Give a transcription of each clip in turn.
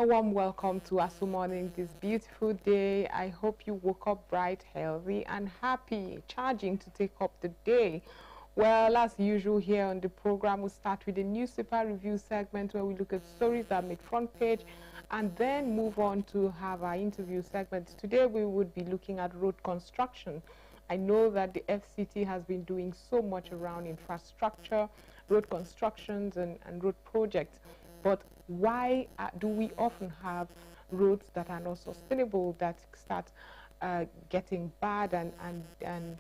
A warm welcome to Aso Morning this beautiful day. I hope you woke up bright, healthy, and happy, charging to take up the day. Well, as usual here on the program, we'll start with a newspaper review segment where we look at stories that make front page and then move on to have our interview segment. Today, we would be looking at road construction. I know that the FCT has been doing so much around infrastructure, road constructions, and road projects. But why do we often have roads that are not sustainable, that start getting bad, and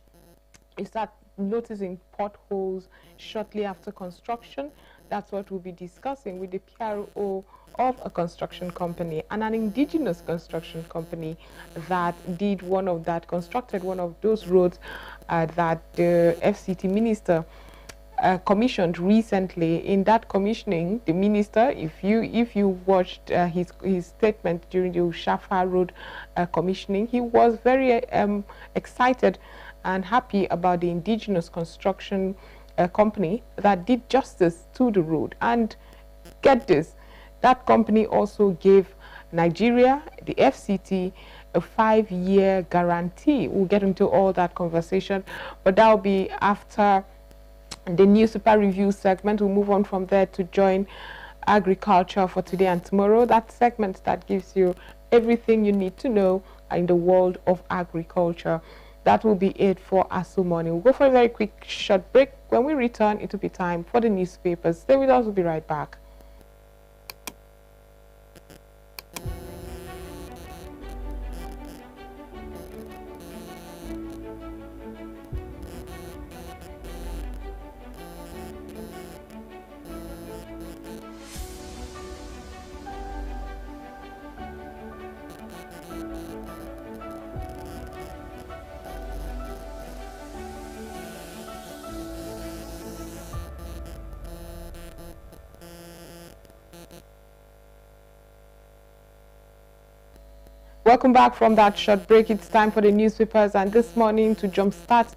you start noticing potholes shortly after construction? That's what we'll be discussing with the PRO of a construction company and an indigenous construction company that constructed one of those roads that the FCT minister commissioned recently. In that commissioning, the minister, if you watched his statement during the Ushafa Road commissioning, he was very excited and happy about the indigenous construction company that did justice to the road. And get this, that company also gave Nigeria, the FCT, a 5-year guarantee. We'll get into all that conversation, but that will be after the newspaper review segment. We'll move on from there to join agriculture for today and tomorrow. That segment that gives you everything you need to know in the world of agriculture. That will be it for Aso Morning. We'll go for a very quick short break. When we return, it will be time for the newspapers. Stay with us. We'll be right back. Welcome back from that short break. It's time for the newspapers, and this morning, to jumpstart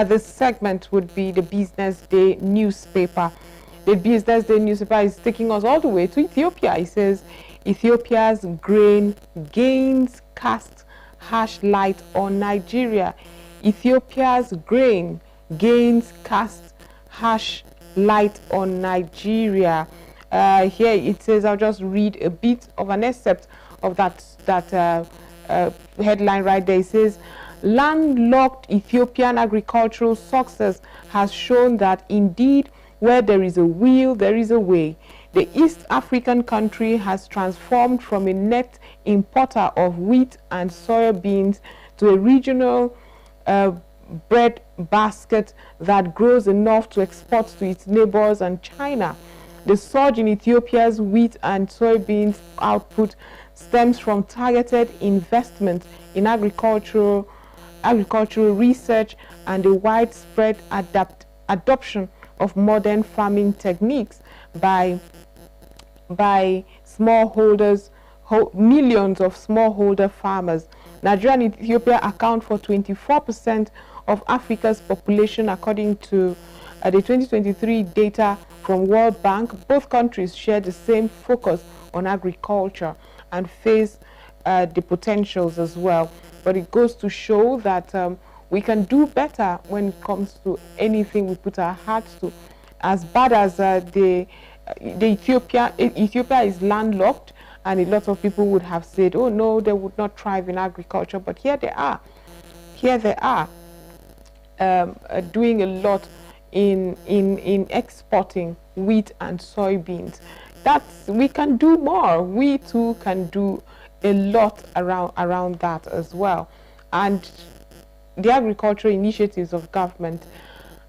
this segment, would be the Business Day newspaper. The Business Day newspaper is taking us all the way to Ethiopia. It says Ethiopia's grain gains cast harsh light on Nigeria. Ethiopia's grain gains cast harsh light on Nigeria. Here it says, I'll just read a bit of an excerpt of that headline right there. It says, landlocked Ethiopian agricultural success has shown that indeed where there is a will, there is a way. The East African country has transformed from a net importer of wheat and soybeans to a regional bread basket that grows enough to export to its neighbors and China. The surge in Ethiopia's wheat and soybeans output stems from targeted investment in agricultural research and the widespread adoption of modern farming techniques by smallholders, millions of smallholder farmers. Nigeria and Ethiopia account for 24% of Africa's population, according to the 2023 data from World Bank. Both countries share the same focus on agriculture and face the potentials as well. But it goes to show that we can do better when it comes to anything we put our hearts to. As bad as Ethiopia is landlocked, and a lot of people would have said, oh no, they would not thrive in agriculture. But here they are. Here they are doing a lot in exporting wheat and soybeans. We can do more. We too can do a lot around that as well. And the agricultural initiatives of government,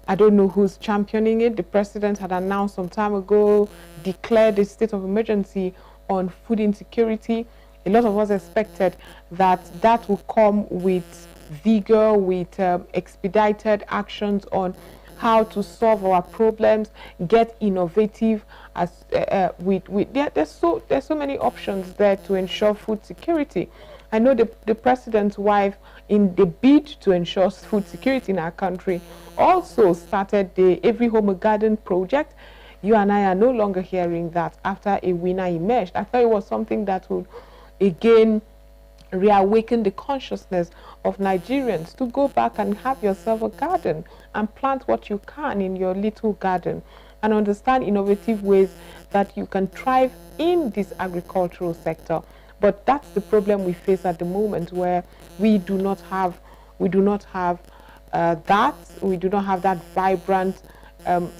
I don't know who's championing it. The president had announced some time ago, declared a state of emergency on food insecurity. A lot of us expected that would come with vigor, with expedited actions on how to solve our problems, get innovative. There's so many options there to ensure food security. I know the president's wife, in the bid to ensure food security in our country, also started the Every Home a Garden project, You and I are no longer hearing that after a winner emerged. I thought it was something that would again reawaken the consciousness of Nigerians to go back and have yourself a garden and plant what you can in your little garden and understand innovative ways that you can thrive in this agricultural sector. But that's the problem we face at the moment, where we do not have that vibrant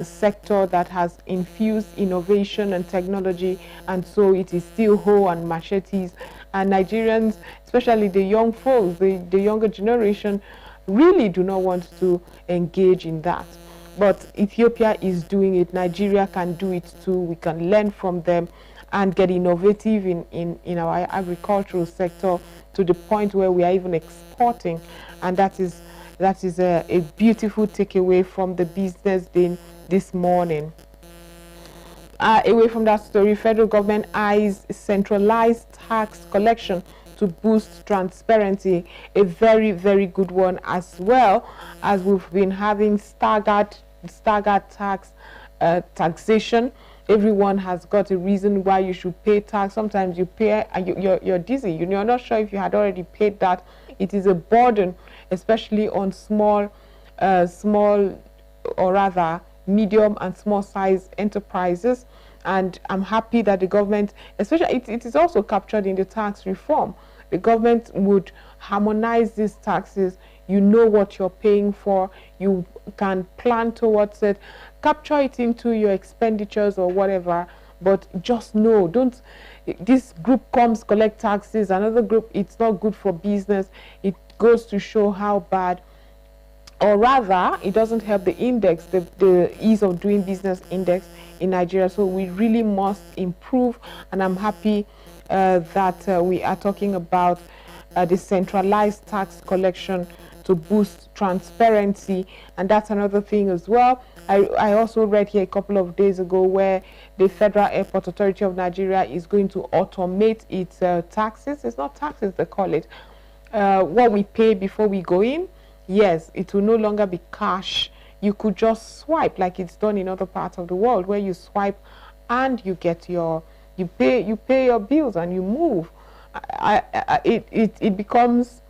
sector that has infused innovation and technology, and so it is still hoe and machetes. And Nigerians, especially the young folks, the younger generation, really do not want to engage in that. But Ethiopia is doing it. Nigeria can do it too. We can learn from them and get innovative in our agricultural sector to the point where we are even exporting. And that is a beautiful takeaway from the business day this morning. Away from that story, federal government eyes centralized tax collection to boost transparency. A very, very good one, as well as we've been having staggered taxation. Everyone has got a reason why you should pay tax. Sometimes you pay and you're dizzy. You're not sure if you had already paid that. It is a burden, especially on small or rather medium and small size enterprises. And I'm happy that the government, especially it is also captured in the tax reform. The government would harmonize these taxes. You know what you're paying for. You can plan towards it, capture it into your expenditures or whatever. But just know, don't. This group comes collect taxes. Another group, it's not good for business. It goes to show how bad, or rather, it doesn't help the index, the ease of doing business index in Nigeria. So we really must improve, and I'm happy that we are talking about the centralized tax collection to boost transparency. And that's another thing as well. I also read here a couple of days ago where the Federal Airport Authority of Nigeria is going to automate its taxes. It's not taxes, they call it. What we pay before we go in, yes, it will no longer be cash. You could just swipe like it's done in other parts of the world, where you swipe and you get you pay your bills and you move. It becomes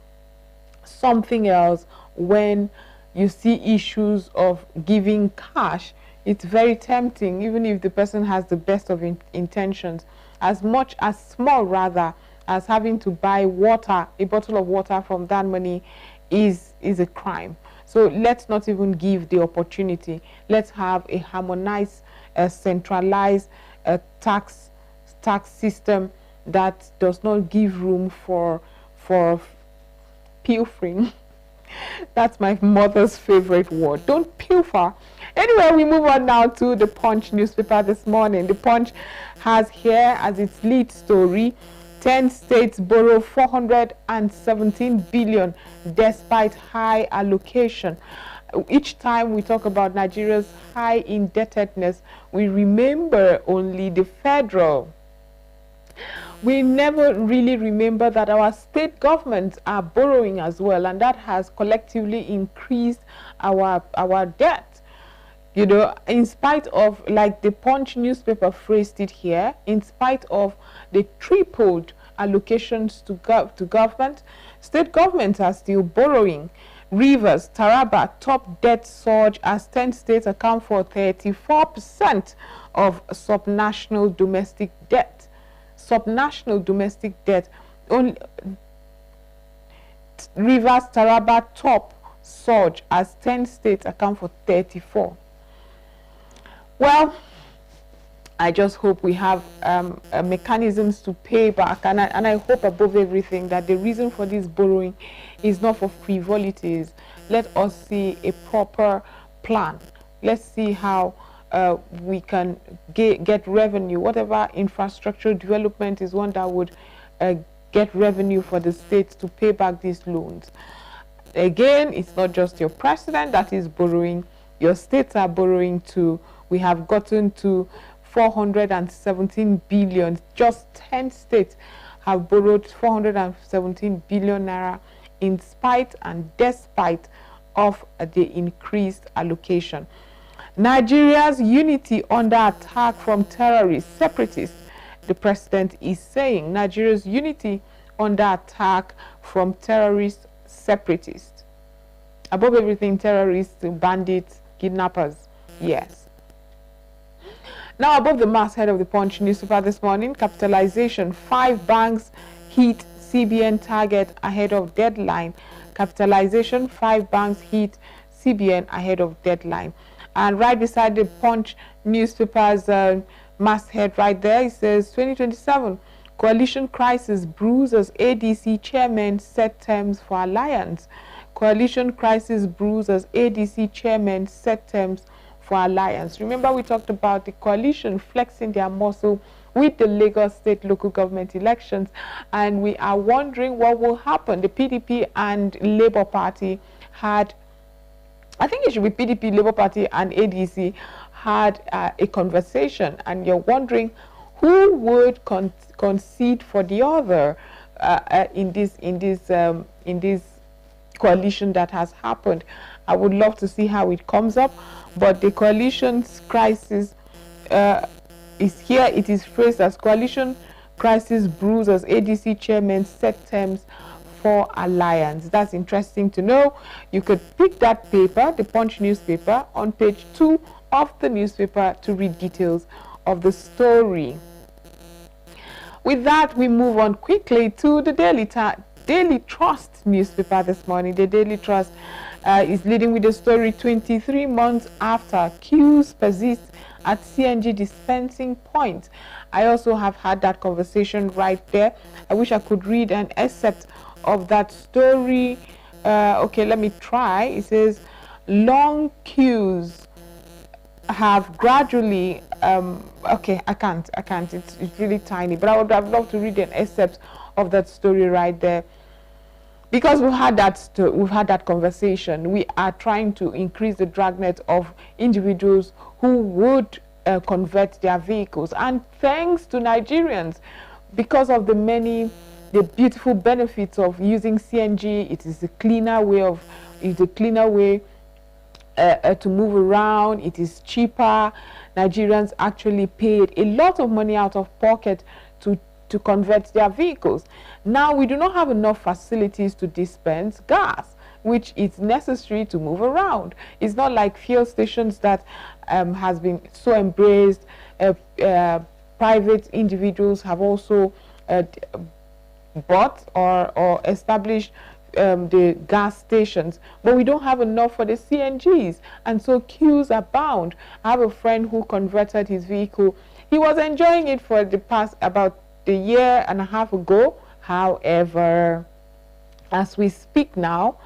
something else when you see issues of giving cash. It's very tempting, even if the person has the best of intentions, as much as small rather as having to buy water, a bottle of water from that money is a crime. So let's not even give the opportunity. Let's have a harmonized, centralized tax system that does not give room for pilfering. That's my mother's favorite word. Don't pilfer. Anyway, we move on now to the Punch newspaper this morning. The Punch has here as its lead story, 10 states borrow 417 billion despite high allocation. Each time we talk about Nigeria's high indebtedness, we remember only the federal. We never really remember that our state governments are borrowing as well, and that has collectively increased our debt. You know, in spite of, like the Punch newspaper phrased it here, in spite of the tripled allocations to government, state governments are still borrowing. Rivers, Taraba top debt surge as 10 states account for 34% of subnational domestic debt. Subnational domestic debt. Only Rivers, Taraba top surge as 10 states account for 34. Well, I just hope we have mechanisms to pay back, and I hope above everything that the reason for this borrowing is not for frivolities. Let us see a proper plan. Let's see how we can get revenue. Whatever infrastructure development is one that would get revenue for the states to pay back these loans. Again, it's not just your president that is borrowing. Your states are borrowing too. We have gotten to 417 billion. Just 10 states have borrowed 417 billion naira in spite and despite of the increased allocation. Nigeria's unity under attack from terrorists, separatists. The president is saying Nigeria's unity under attack from terrorists, separatists. Above everything, terrorists, bandits, kidnappers. Yes. Now, above the masthead of the Punch newspaper this morning, capitalization. 5 banks hit CBN target ahead of deadline. Capitalization, 5 banks hit CBN ahead of deadline. And right beside the Punch newspaper's masthead right there, it says 2027 coalition crisis bruises ADC chairman set terms for alliance. Coalition crisis bruises ADC chairman set terms for alliance. Remember, we talked about the coalition flexing their muscle with the Lagos state local government elections, and we are wondering what will happen. The PDP and Labour Party had, I think it should be PDP, Labour Party, and ADC had a conversation, and you're wondering who would concede for the other in this coalition that has happened. I would love to see how it comes up, but the coalition's crisis is here. It is phrased as coalition crisis brews as ADC chairman set terms for alliance. That's interesting to know. You could pick that paper, the Punch newspaper, on page 2 of the newspaper to read details of the story. With that, we move on quickly to the Daily Trust newspaper this morning. The Daily Trust is leading with the story 23 months after queues persist at CNG dispensing point. I also have had that conversation right there. I wish I could read an excerpt of that story. Okay, let me try. It says, long queues have gradually, okay, I can't, it's really tiny, but I would have loved to read an excerpt of that story right there. Because we've had that conversation. We are trying to increase the dragnet of individuals who would convert their vehicles. And thanks to Nigerians, because of the beautiful benefits of using CNG, it is a cleaner way to move around. It is cheaper. Nigerians actually paid a lot of money out of pocket to convert their vehicles. Now, we do not have enough facilities to dispense gas, which is necessary to move around. It's not like fuel stations that has been so embraced. Private individuals have also bought or established the gas stations, but we don't have enough for the CNGs, and so queues are bound. I have a friend who converted his vehicle. He was enjoying it for the past about a year and a half ago. However, as we speak now,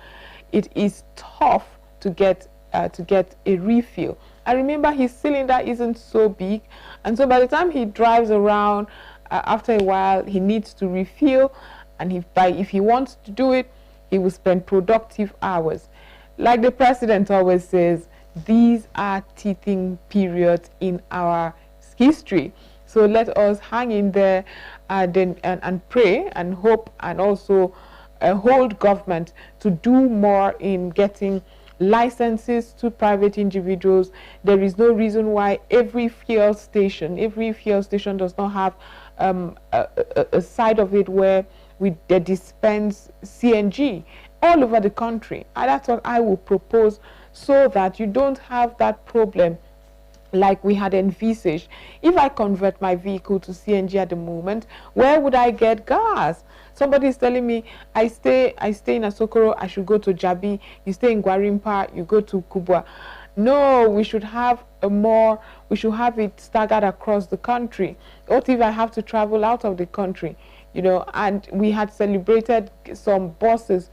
it is tough to get a refill. I remember his cylinder isn't so big, and so by the time he drives around, after a while, he needs to refill, and if he wants to do it, he will spend productive hours. Like the president always says, these are teething periods in our history. So let us hang in there and pray and hope, and also hold government to do more in getting licenses to private individuals. There is no reason why every fuel station does not have a side of it where they dispense CNG all over the country. And that's what I will propose, so that you don't have that problem like we had envisaged. If I convert my vehicle to CNG at the moment, where would I get gas? Somebody is telling me, I stay in Asokoro, I should go to Jabi. You stay in Gwarimpa, you go to Kubwa. No, we should have it staggered across the country. What if I have to travel out of the country? You know, and we had celebrated some buses,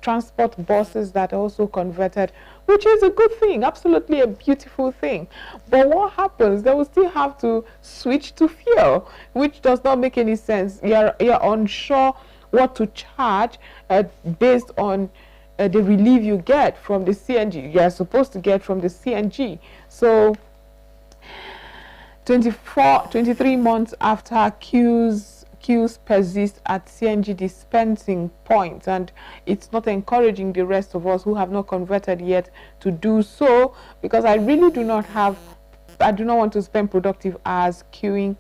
transport buses that also converted, which is a good thing, absolutely a beautiful thing. But what happens? They will still have to switch to fuel, which does not make any sense. You're unsure what to charge based on the relief you get from the CNG. You're supposed to get from the CNG. So 23 months after queues queues persist at CNG dispensing points, and it's not encouraging the rest of us who have not converted yet to do so, because I really do not want to spend productive hours queuing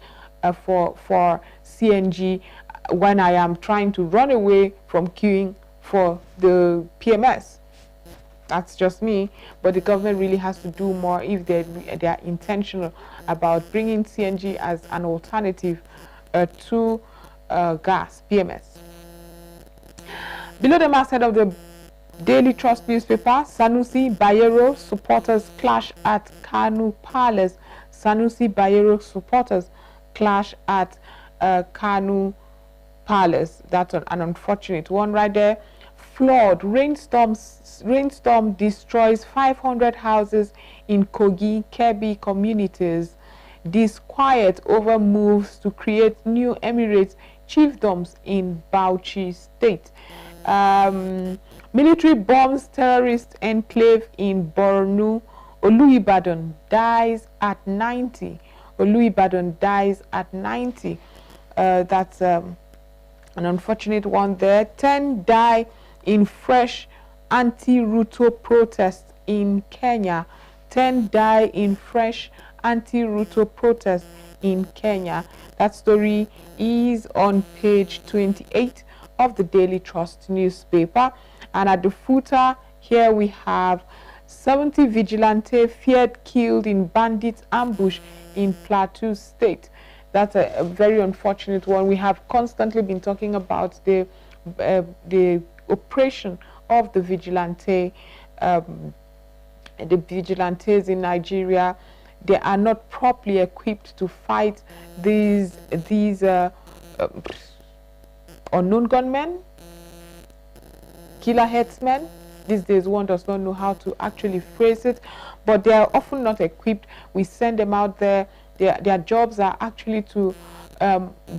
for CNG when I am trying to run away from queuing for the PMS. That's just me, but the government really has to do more if they are intentional about bringing CNG as an alternative to gas, PMS. Below the masthead of the Daily Trust newspaper, Sanusi Bayero supporters clash at Kanu Palace. Sanusi Bayero supporters clash at Kanu Palace. That's an unfortunate one right there. Flood, rainstorm destroys 500 houses in Kogi, Kebbi communities. Disquiet over moves to create new Emirates chiefdoms in Bauchi State. Military bombs terrorist enclave in Borno. Oluibadan dies at 90. Oluibadan dies at 90. That's an unfortunate one there. 10 die in fresh anti-Ruto protests in Kenya. 10 die in fresh anti-Ruto protests in Kenya. That story is on page 28 of the Daily Trust newspaper. And at the footer, here we have 70 vigilante feared killed in bandits ambush in Plateau State. That's a very unfortunate one. We have constantly been talking about the operation of the vigilantes in Nigeria. They are not properly equipped to fight these unknown gunmen, killer headsmen. These days one does not know how to actually phrase it, but they are often not equipped. We send them out there. Their jobs are actually to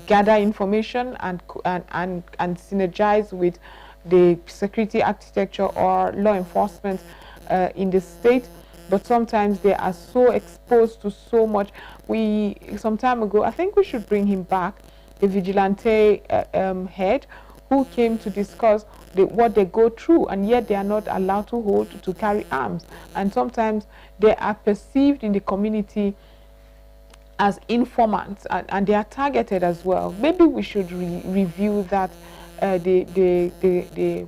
gather information and synergize with the security architecture or law enforcement in the state. But sometimes they are so exposed to so much. Some time ago, I think we should bring him back, the vigilante head who came to discuss what they go through, and yet they are not allowed to carry arms. And sometimes they are perceived in the community as informants, and they are targeted as well. Maybe we should review that, the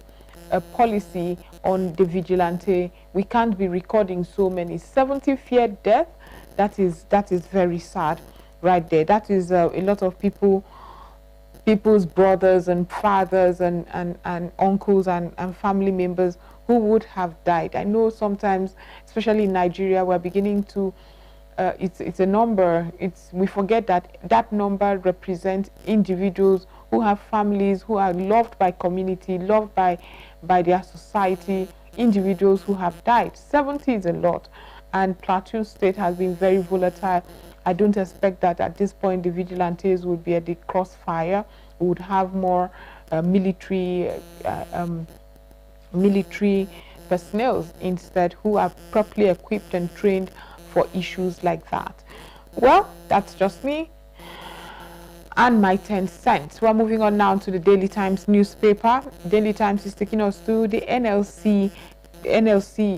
policy on the vigilante. We can't be recording so many. 70 feared death. That is very sad right there. That is a lot of people's brothers and fathers and uncles and family members who would have died. I know sometimes, especially in Nigeria, we're beginning to it's a number. We forget that number represents individuals who have families, who are loved by community, loved by their society, individuals who have died. 70 is a lot, and Plateau State has been very volatile. I don't expect that at this point the vigilantes would be at the crossfire. We would have more military personnel instead, who are properly equipped and trained for issues like that. Well, that's just me and my 10 cents. We're moving on now to the Daily Times newspaper. Daily Times is taking us to the NLC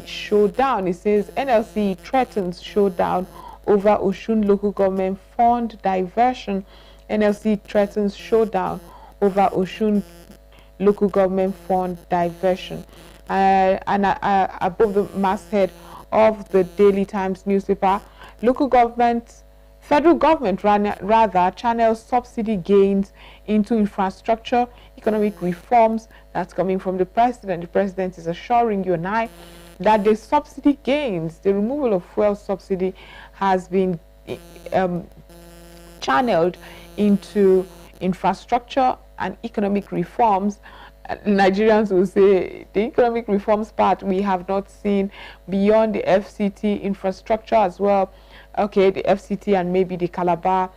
showdown. It says NLC threatens showdown over Osun local government fund diversion. NLC threatens showdown over Osun local government fund diversion. Above the masthead of the Daily Times newspaper, federal government rather channels subsidy gains into infrastructure, economic reforms. That's coming from the president. The president is assuring you and I that the subsidy gains, the removal of fuel subsidy, has been channeled into infrastructure and economic reforms. Nigerians will say the economic reforms part we have not seen beyond the FCT infrastructure as well. Okay, the FCT and maybe the Calabar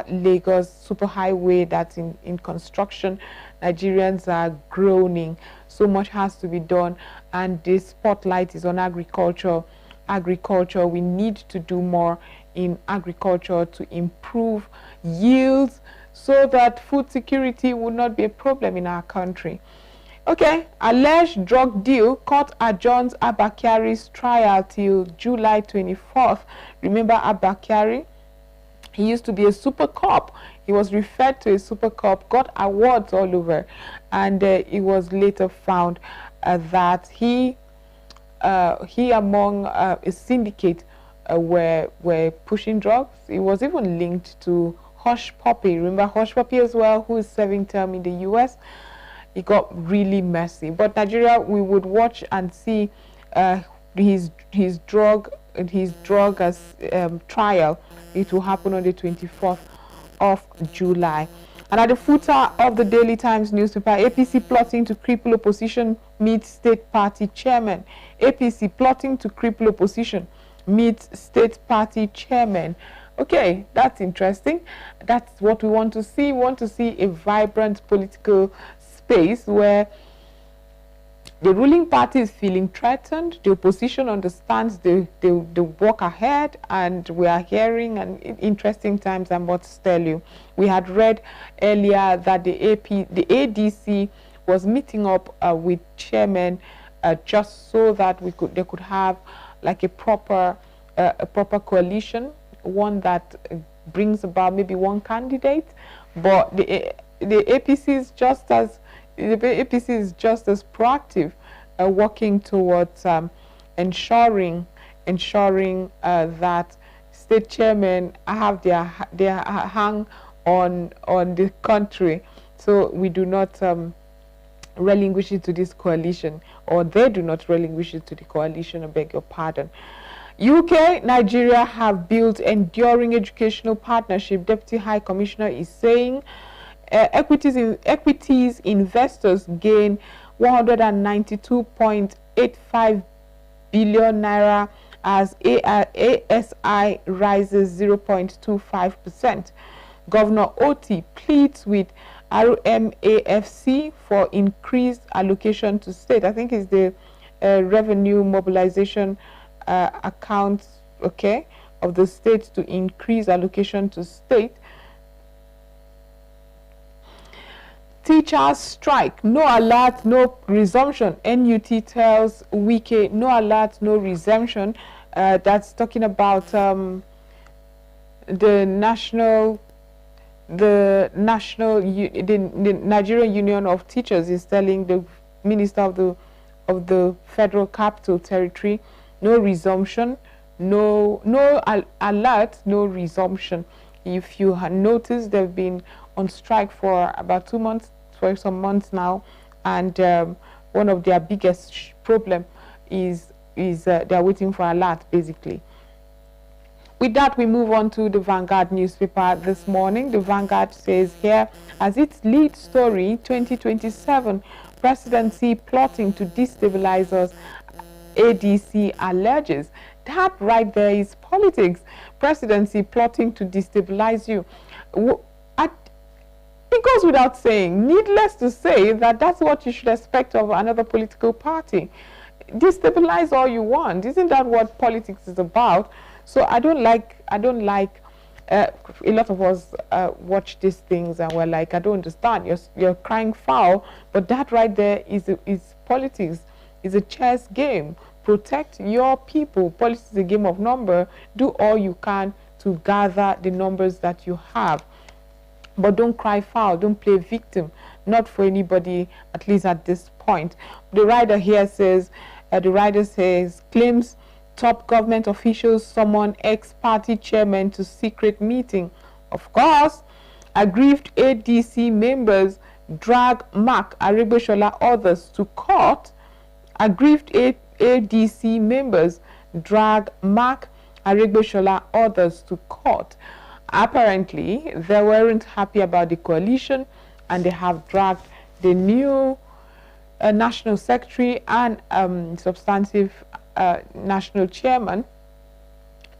Lagos superhighway that's in construction. Nigerians are groaning. So much has to be done, and the spotlight is on agriculture. We need to do more in agriculture to improve yields so that food security would not be a problem in our country. Okay, alleged drug deal, court adjourns Abba Kyari's trial till July 24th. Remember Abba Kyari? He used to be a super cop. He was referred to as super cop, got awards all over, and it was later found that he among a syndicate were pushing drugs. He was even linked to Hush Puppy. Remember Hush Puppy as well, who is serving term in the U.S. It got really messy. But Nigeria, we would watch and see his drug as trial. It will happen on the 24th of July. And at the footer of the Daily Times newspaper, APC plotting to cripple opposition meets state party chairman. APC plotting to cripple opposition meets state party chairman. Okay, that's interesting. That's what we want to see. We want to see a vibrant political space where the ruling party is feeling threatened, the opposition understands the walk ahead, and we are hearing an interesting times, I must tell you. We had read earlier that the ADC was meeting up with chairman just so that they could have like a proper coalition, one that brings about maybe one candidate, but the APC is just as proactive, working towards ensuring that state chairmen have their hang on the country, so we do not relinquish it to this coalition, or they do not relinquish it to the coalition. I beg your pardon. UK, Nigeria have built enduring educational partnership. Deputy High Commissioner is saying equities investors gain 192.85 billion naira as ASI rises 0.25%. Governor Oti pleads with RMAFC for increased allocation to state. I think it's the revenue mobilization accounts, okay, of the state to increase allocation to state. Teachers strike, no alert, no resumption. NUT tells Wike, no alert, no resumption. That's talking about the Nigerian Union of Teachers is telling the Minister of the Federal Capital Territory, no resumption, no alert, no resumption. If you had noticed, they've been on strike for about 2 months, for some months now, and one of their biggest problem is they're waiting for alert, basically. With that, we move on to the Vanguard newspaper this morning. The Vanguard says here, as its lead story, 2027 presidency plotting to destabilize us, ADC alleges. That right there is politics. Presidency plotting to destabilize you. It goes without saying, needless to say, that that's what you should expect of another political party. Destabilize all you want. Isn't that what politics is about? So I don't like a lot of us watch these things and we're like, I don't understand, you're crying foul, but that right there is politics, is a chess game. Protect your people. Politics is a game of number. Do all you can to gather the numbers that you have. But don't cry foul, don't play victim, not for anybody, at least at this point. The writer here says, claims top government officials summon ex-party chairman to secret meeting. Of course, aggrieved ADC members drag Mark Aregbesola others to court. Aggrieved ADC members drag Mark Aregbesola others to court. Apparently, they weren't happy about the coalition, and they have dragged the new national secretary and substantive national chairman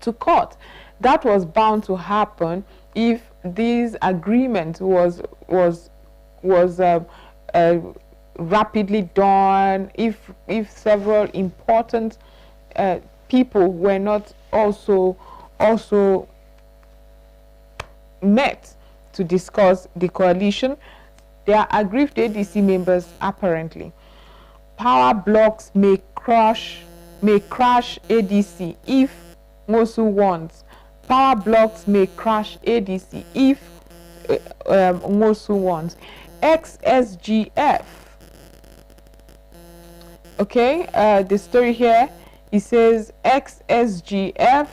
to court. That was bound to happen if this agreement was rapidly done, if several important people were not also met to discuss the coalition. They are aggrieved ADC members apparently. Power blocks may crash ADC if Mosu wants. Power blocks may crash ADC if Mosu wants. XSGF. Okay, the story here, it says XSGF,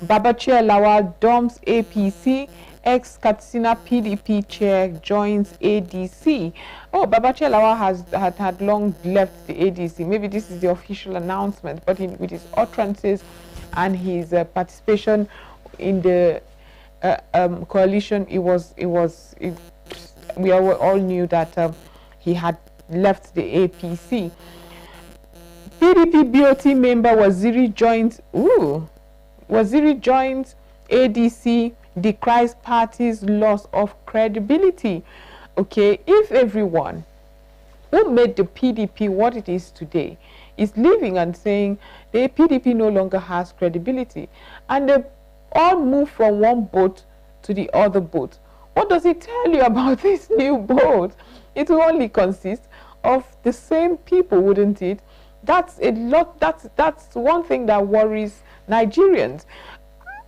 Babachir Lawal dumps APC, ex-Katsina PDP chair joins ADC. Oh, Babachir Lawal had long left the ADC. Maybe this is the official announcement, but with his utterances and his participation in the coalition, we all knew that he had left the APC. PDP BOT member Waziri joins ADC, decries party's loss of credibility. Okay, if everyone who made the PDP what it is today is leaving and saying the PDP no longer has credibility, and they all move from one boat to the other boat, what does it tell you about this new boat? It will only consist of the same people, wouldn't it? That's a lot. That's one thing that worries Nigerians.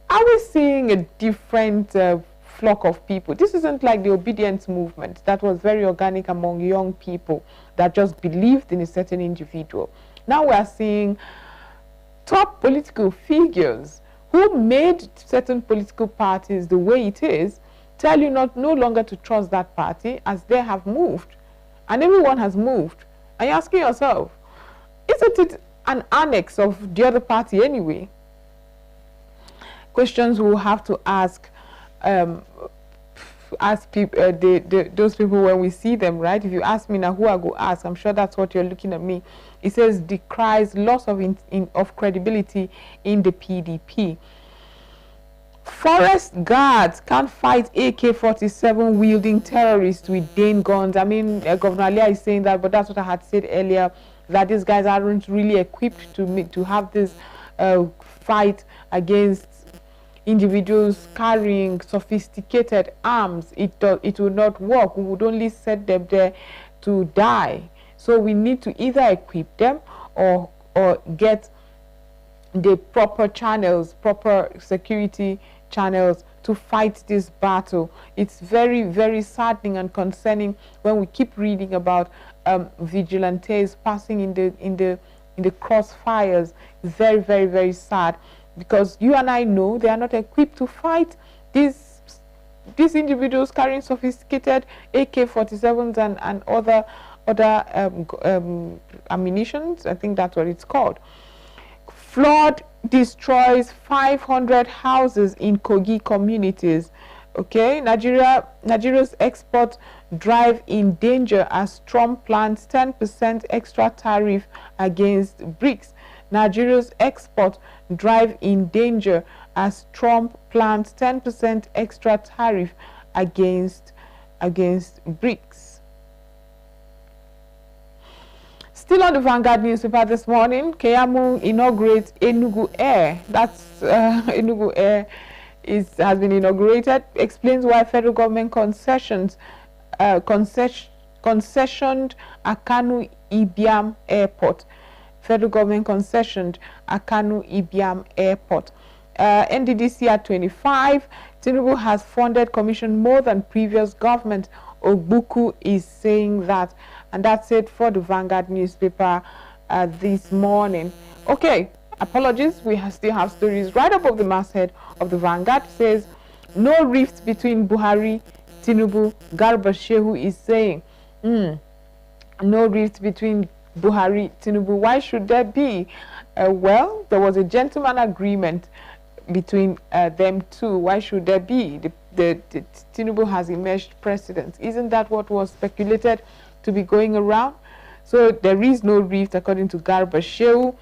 Are we seeing a different flock of people? This isn't like the obedience movement that was very organic among young people that just believed in a certain individual. Now we are seeing top political figures who made certain political parties the way it is tell you no longer to trust that party, as they have moved. And everyone has moved. And you're asking yourself, isn't it an annex of the other party anyway? Questions we'll have to ask people, those people when we see them, right? If you ask me now who I go ask, I'm sure that's what you're looking at me. It says decries loss of credibility in the PDP. Forest guards can't fight AK-47 wielding terrorists with Dane guns. I mean, Governor Alia is saying that, but that's what I had said earlier, that these guys aren't really equipped to have this fight against individuals carrying sophisticated arms. It would not work. We would only set them there to die. So we need to either equip them or get the proper channels, proper security channels to fight this battle. It's very, very saddening and concerning when we keep reading about vigilantes passing in the crossfires. It's very, very, very sad, because you and I know they are not equipped to fight these individuals carrying sophisticated AK-47s and other ammunitions. I think that's what it's called. Flood destroys 500 houses in Kogi communities. Okay, Nigeria's export drive in danger as Trump plans 10% extra tariff against BRICS. Nigeria's export drive in danger as Trump plans 10% extra tariff against BRICS. Still on the Vanguard newspaper this morning, Keyamu inaugurates Enugu Air. That's Enugu Air has been inaugurated. Explains why federal government concessioned Akanu Ibiam Airport. Federal government concessioned Akanu Ibiam Airport. NDDC at 25. Tinubu has funded commission more than previous government. Ogbuku is saying that. And that's it for the Vanguard newspaper this morning. Okay, apologies, we still have stories. Right above the masthead of the Vanguard says, no rift between Buhari, Tinubu, Garba Shehu is saying, no rift between Buhari, Tinubu. Why should there be? Well, there was a gentleman agreement between them two. Why should there be? The Tinubu has emerged president. Isn't that what was speculated to be going around? So there is no rift, according to Garba Shehu.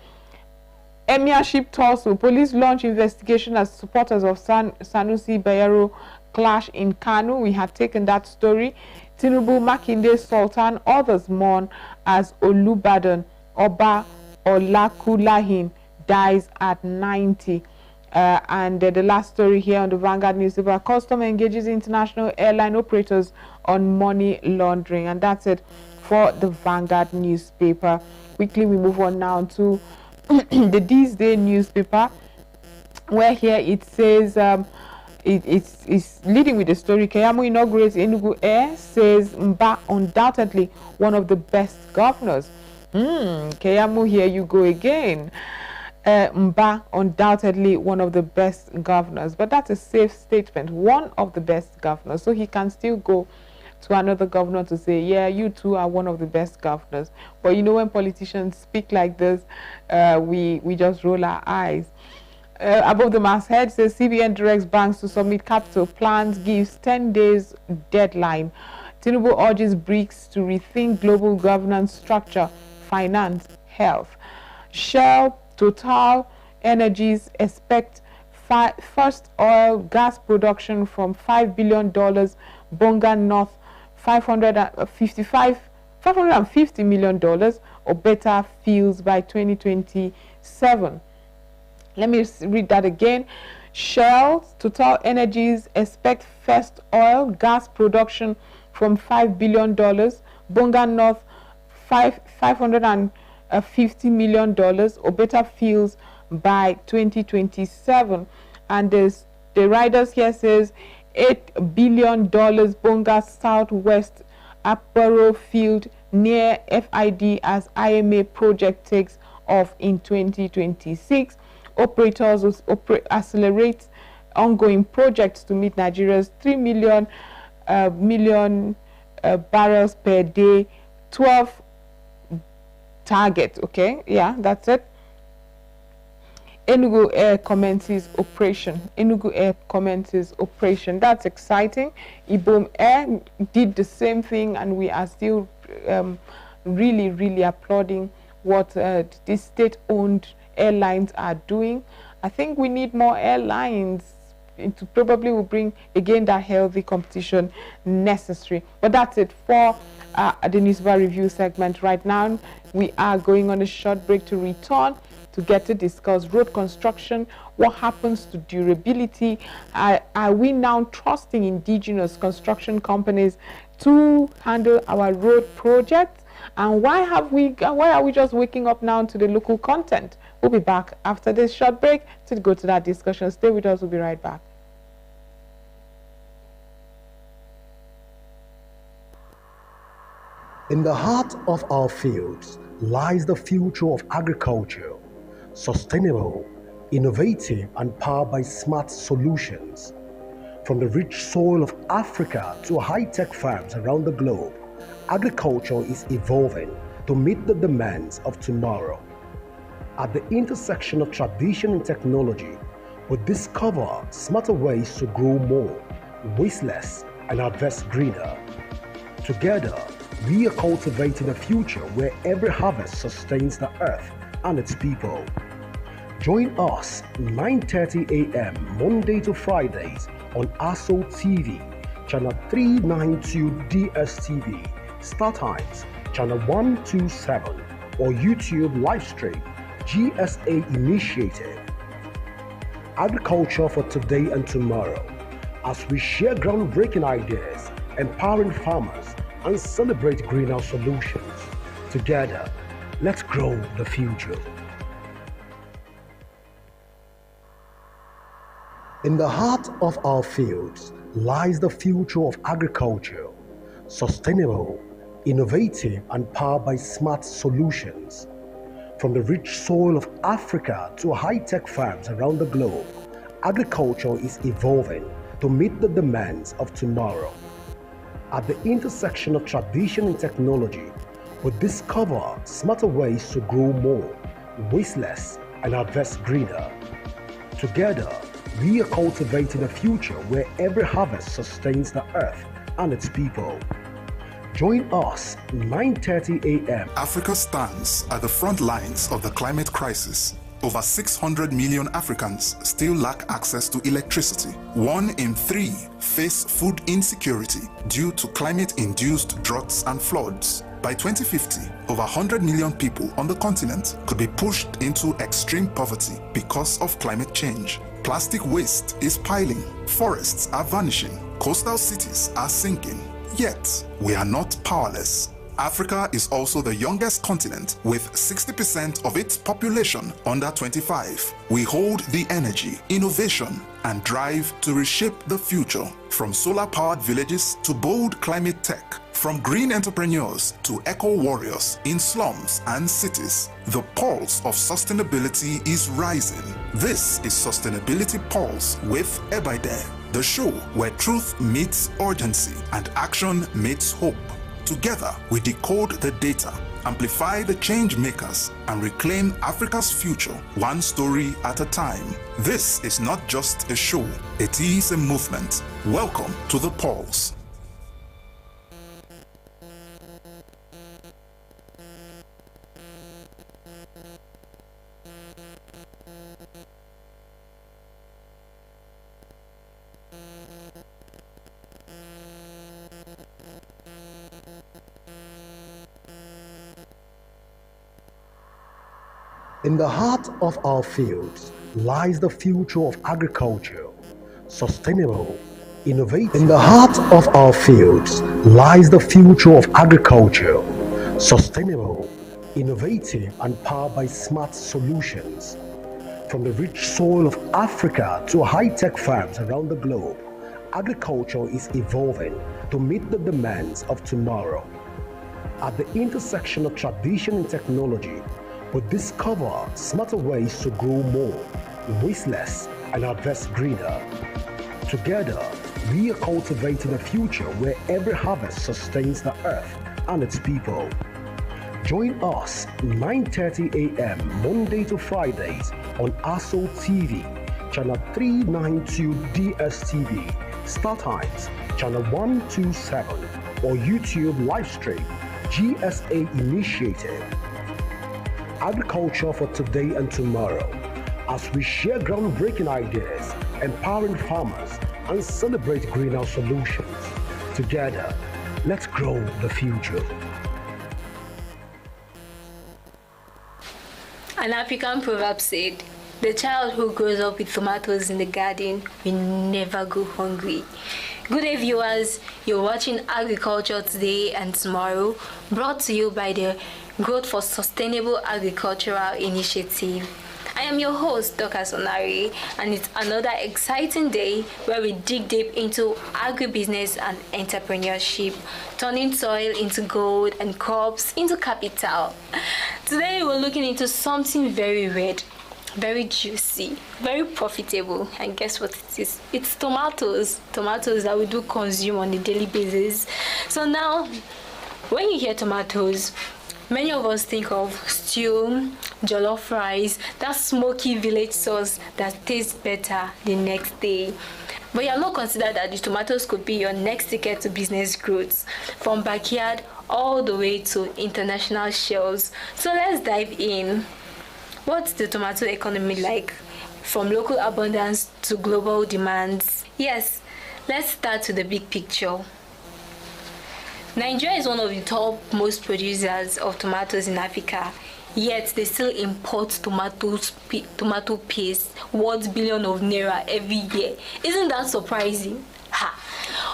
Emirship tussle. Police launch investigation as supporters of Sanusi Bayero clash in Kanu. We had taken that story. Tinubu, Makinde, Sultan, others mourn as Olubadan Oba Olakulahin dies at 90. And the last story here on the Vanguard newspaper, Custom engages international airline operators on money laundering. And that's it for the Vanguard newspaper. Quickly, we move on now to the These Day newspaper, where here it says it's leading with the story. Keyamo inaugurates Enugu Air, says Mba undoubtedly one of the best governors. Keyamo, here you go again. Mba undoubtedly one of the best governors, but that's a safe statement, one of the best governors, so he can still go to another governor to say, yeah, you two are one of the best governors. But you know, when politicians speak like this, we just roll our eyes. Above the masthead says CBN directs banks to submit capital plans, gives 10 days deadline. Tinubu urges BRICS to rethink global governance structure, finance, health. Shell, Total Energies expect first oil gas production from $5 billion, Bonga North $550 million, or better fields by 2027. Let me read that again. Shell, Total Energies expect first oil gas production from $5 billion, Bonga North $550 million, or better fields by 2027. And the riders here says $8 billion Bonga Southwest Aparo field near FID as IMA project takes off in 2026. Operators will accelerate ongoing projects to meet Nigeria's 3 million barrels per day 12 target. Okay, yeah, that's it. Enugu Air commences operation. Enugu Air commences operation. That's exciting. Ibom Air did the same thing, and we are still really applauding what these state-owned airlines are doing. I think we need more airlines. It probably will bring again that healthy competition necessary. But that's it for the newspaper review segment. Right now we are going on a short break. To return to get to discuss road construction, what happens to durability, are we now trusting indigenous construction companies to handle our road projects, and why are we just waking up now to the local content? We'll be back after this short break to go to that discussion. Stay with us, we'll be right back. In the heart of our fields lies the future of agriculture, sustainable, innovative, and powered by smart solutions. From the rich soil of Africa to high-tech farms around the globe, agriculture is evolving to meet the demands of tomorrow. At the intersection of tradition and technology, we discover smarter ways to grow more, waste less, and harvest greener. Together, we are cultivating a future where every harvest sustains the earth and its people. Join us 9:30 a.m. Monday to Fridays on Aso TV, channel 392 DSTV, Star Times, channel 127, or YouTube live stream, GSA Initiative. Agriculture for today and tomorrow, as we share groundbreaking ideas, empowering farmers, and celebrate greenhouse solutions. Together, let's grow the future. In the heart of our fields lies the future of agriculture, sustainable, innovative, and powered by smart solutions. From the rich soil of Africa to high-tech farms around the globe, agriculture is evolving to meet the demands of tomorrow. At the intersection of tradition and technology, we discover smarter ways to grow more, waste less, and harvest greener. Together, we are cultivating a future where every harvest sustains the earth and its people. Join us 9:30 a.m. Africa stands at the front lines of the climate crisis. Over 600 million Africans still lack access to electricity. 1 in 3 face food insecurity due to climate-induced droughts and floods. By 2050, over 100 million people on the continent could be pushed into extreme poverty because of climate change. Plastic waste is piling, forests are vanishing, coastal cities are sinking. Yet, we are not powerless. Africa is also the youngest continent with 60% of its population under 25. We hold the energy, innovation, and drive to reshape the future. From solar-powered villages to bold climate tech, from green entrepreneurs to eco-warriors in slums and cities, the pulse of sustainability is rising. This is Sustainability Pulse with Ebaide, the show where truth meets urgency and action meets hope. Together, we decode the data, amplify the change makers, and reclaim Africa's future, one story at a time. This is not just a show, it is a movement. Welcome to The Pulse. In the heart of our fields lies the future of agriculture, sustainable, innovative. In the heart of our fields lies the future of agriculture, sustainable, innovative, and powered by smart solutions. From the rich soil of Africa to high-tech farms around the globe, agriculture is evolving to meet the demands of tomorrow. At the intersection of tradition and technology, we discover smarter ways to grow more, waste less, and harvest greener. Together, we are cultivating a future where every harvest sustains the earth and its people. Join us 9:30 a.m. Monday to Fridays on Aso TV, channel 392 DSTV, Star Times, channel 127, or YouTube live stream, GSA Initiative. Agriculture for today and tomorrow, as we share groundbreaking ideas, empowering farmers, and celebrate greenhouse solutions. Together, let's grow the future. An African proverb said, "The child who grows up with tomatoes in the garden will never go hungry." Good day, viewers. You're watching Agriculture Today and Tomorrow, brought to you by the Growth for Sustainable Agricultural Initiative. I am your host, Dr. Asonye, and it's another exciting day where we dig deep into agribusiness and entrepreneurship, turning soil into gold and crops into capital. Today, we're looking into something very red, very juicy, very profitable, and guess what it is? It's tomatoes that we do consume on a daily basis. So now, when you hear tomatoes, many of us think of stew, jollof rice, that smoky village sauce that tastes better the next day. But you have not considered that the tomatoes could be your next ticket to business growth, from backyard all the way to international shelves. So let's dive in. What's the tomato economy like? From local abundance to global demands? Yes, let's start with the big picture. Nigeria is one of the top most producers of tomatoes in Africa, yet they still import tomato paste worth billions of naira every year. Isn't that surprising?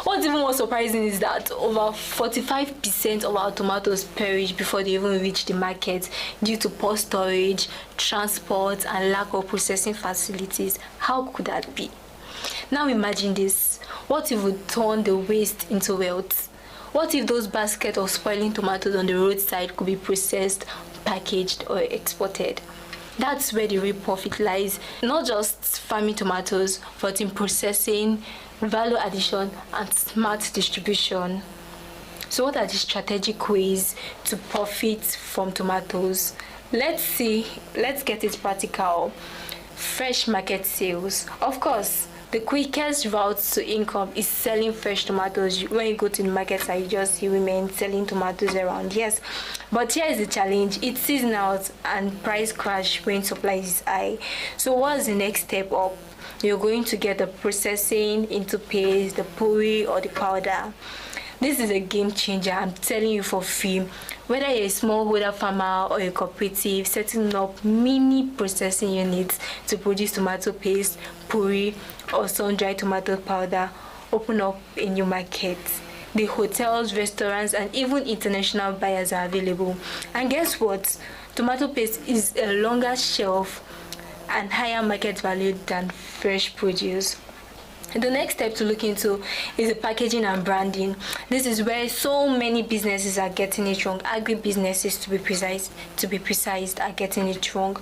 What's even more surprising is that over 45% of our tomatoes perish before they even reach the market due to poor storage, transport, and lack of processing facilities. How could that be? Now imagine this. What if we turn the waste into wealth? What if those baskets of spoiling tomatoes on the roadside could be processed, packaged, or exported? That's where the real profit lies, not just farming tomatoes, but in processing, value addition, and smart distribution. So what are the strategic ways to profit from tomatoes? Let's get it practical. Fresh market sales. Of course, the quickest route to income is selling fresh tomatoes. When you go to the market, you just see women selling tomatoes around. Yes, but here is the challenge. It's seasonal and price crash when supply is high. So what's the next step up? You're going to get the processing into paste, the puree, or the powder. This is a game changer, I'm telling you for free. Whether you're a smallholder farmer or a cooperative, setting up mini processing units to produce tomato paste, puree, or sun-dried tomato powder, open up a new market. The hotels, restaurants, and even international buyers are available. And guess what? Tomato paste is a longer shelf and higher market value than fresh produce. The next step to look into is the packaging and branding. This is where so many businesses are getting it wrong. Agri-businesses, to be precise, are getting it wrong.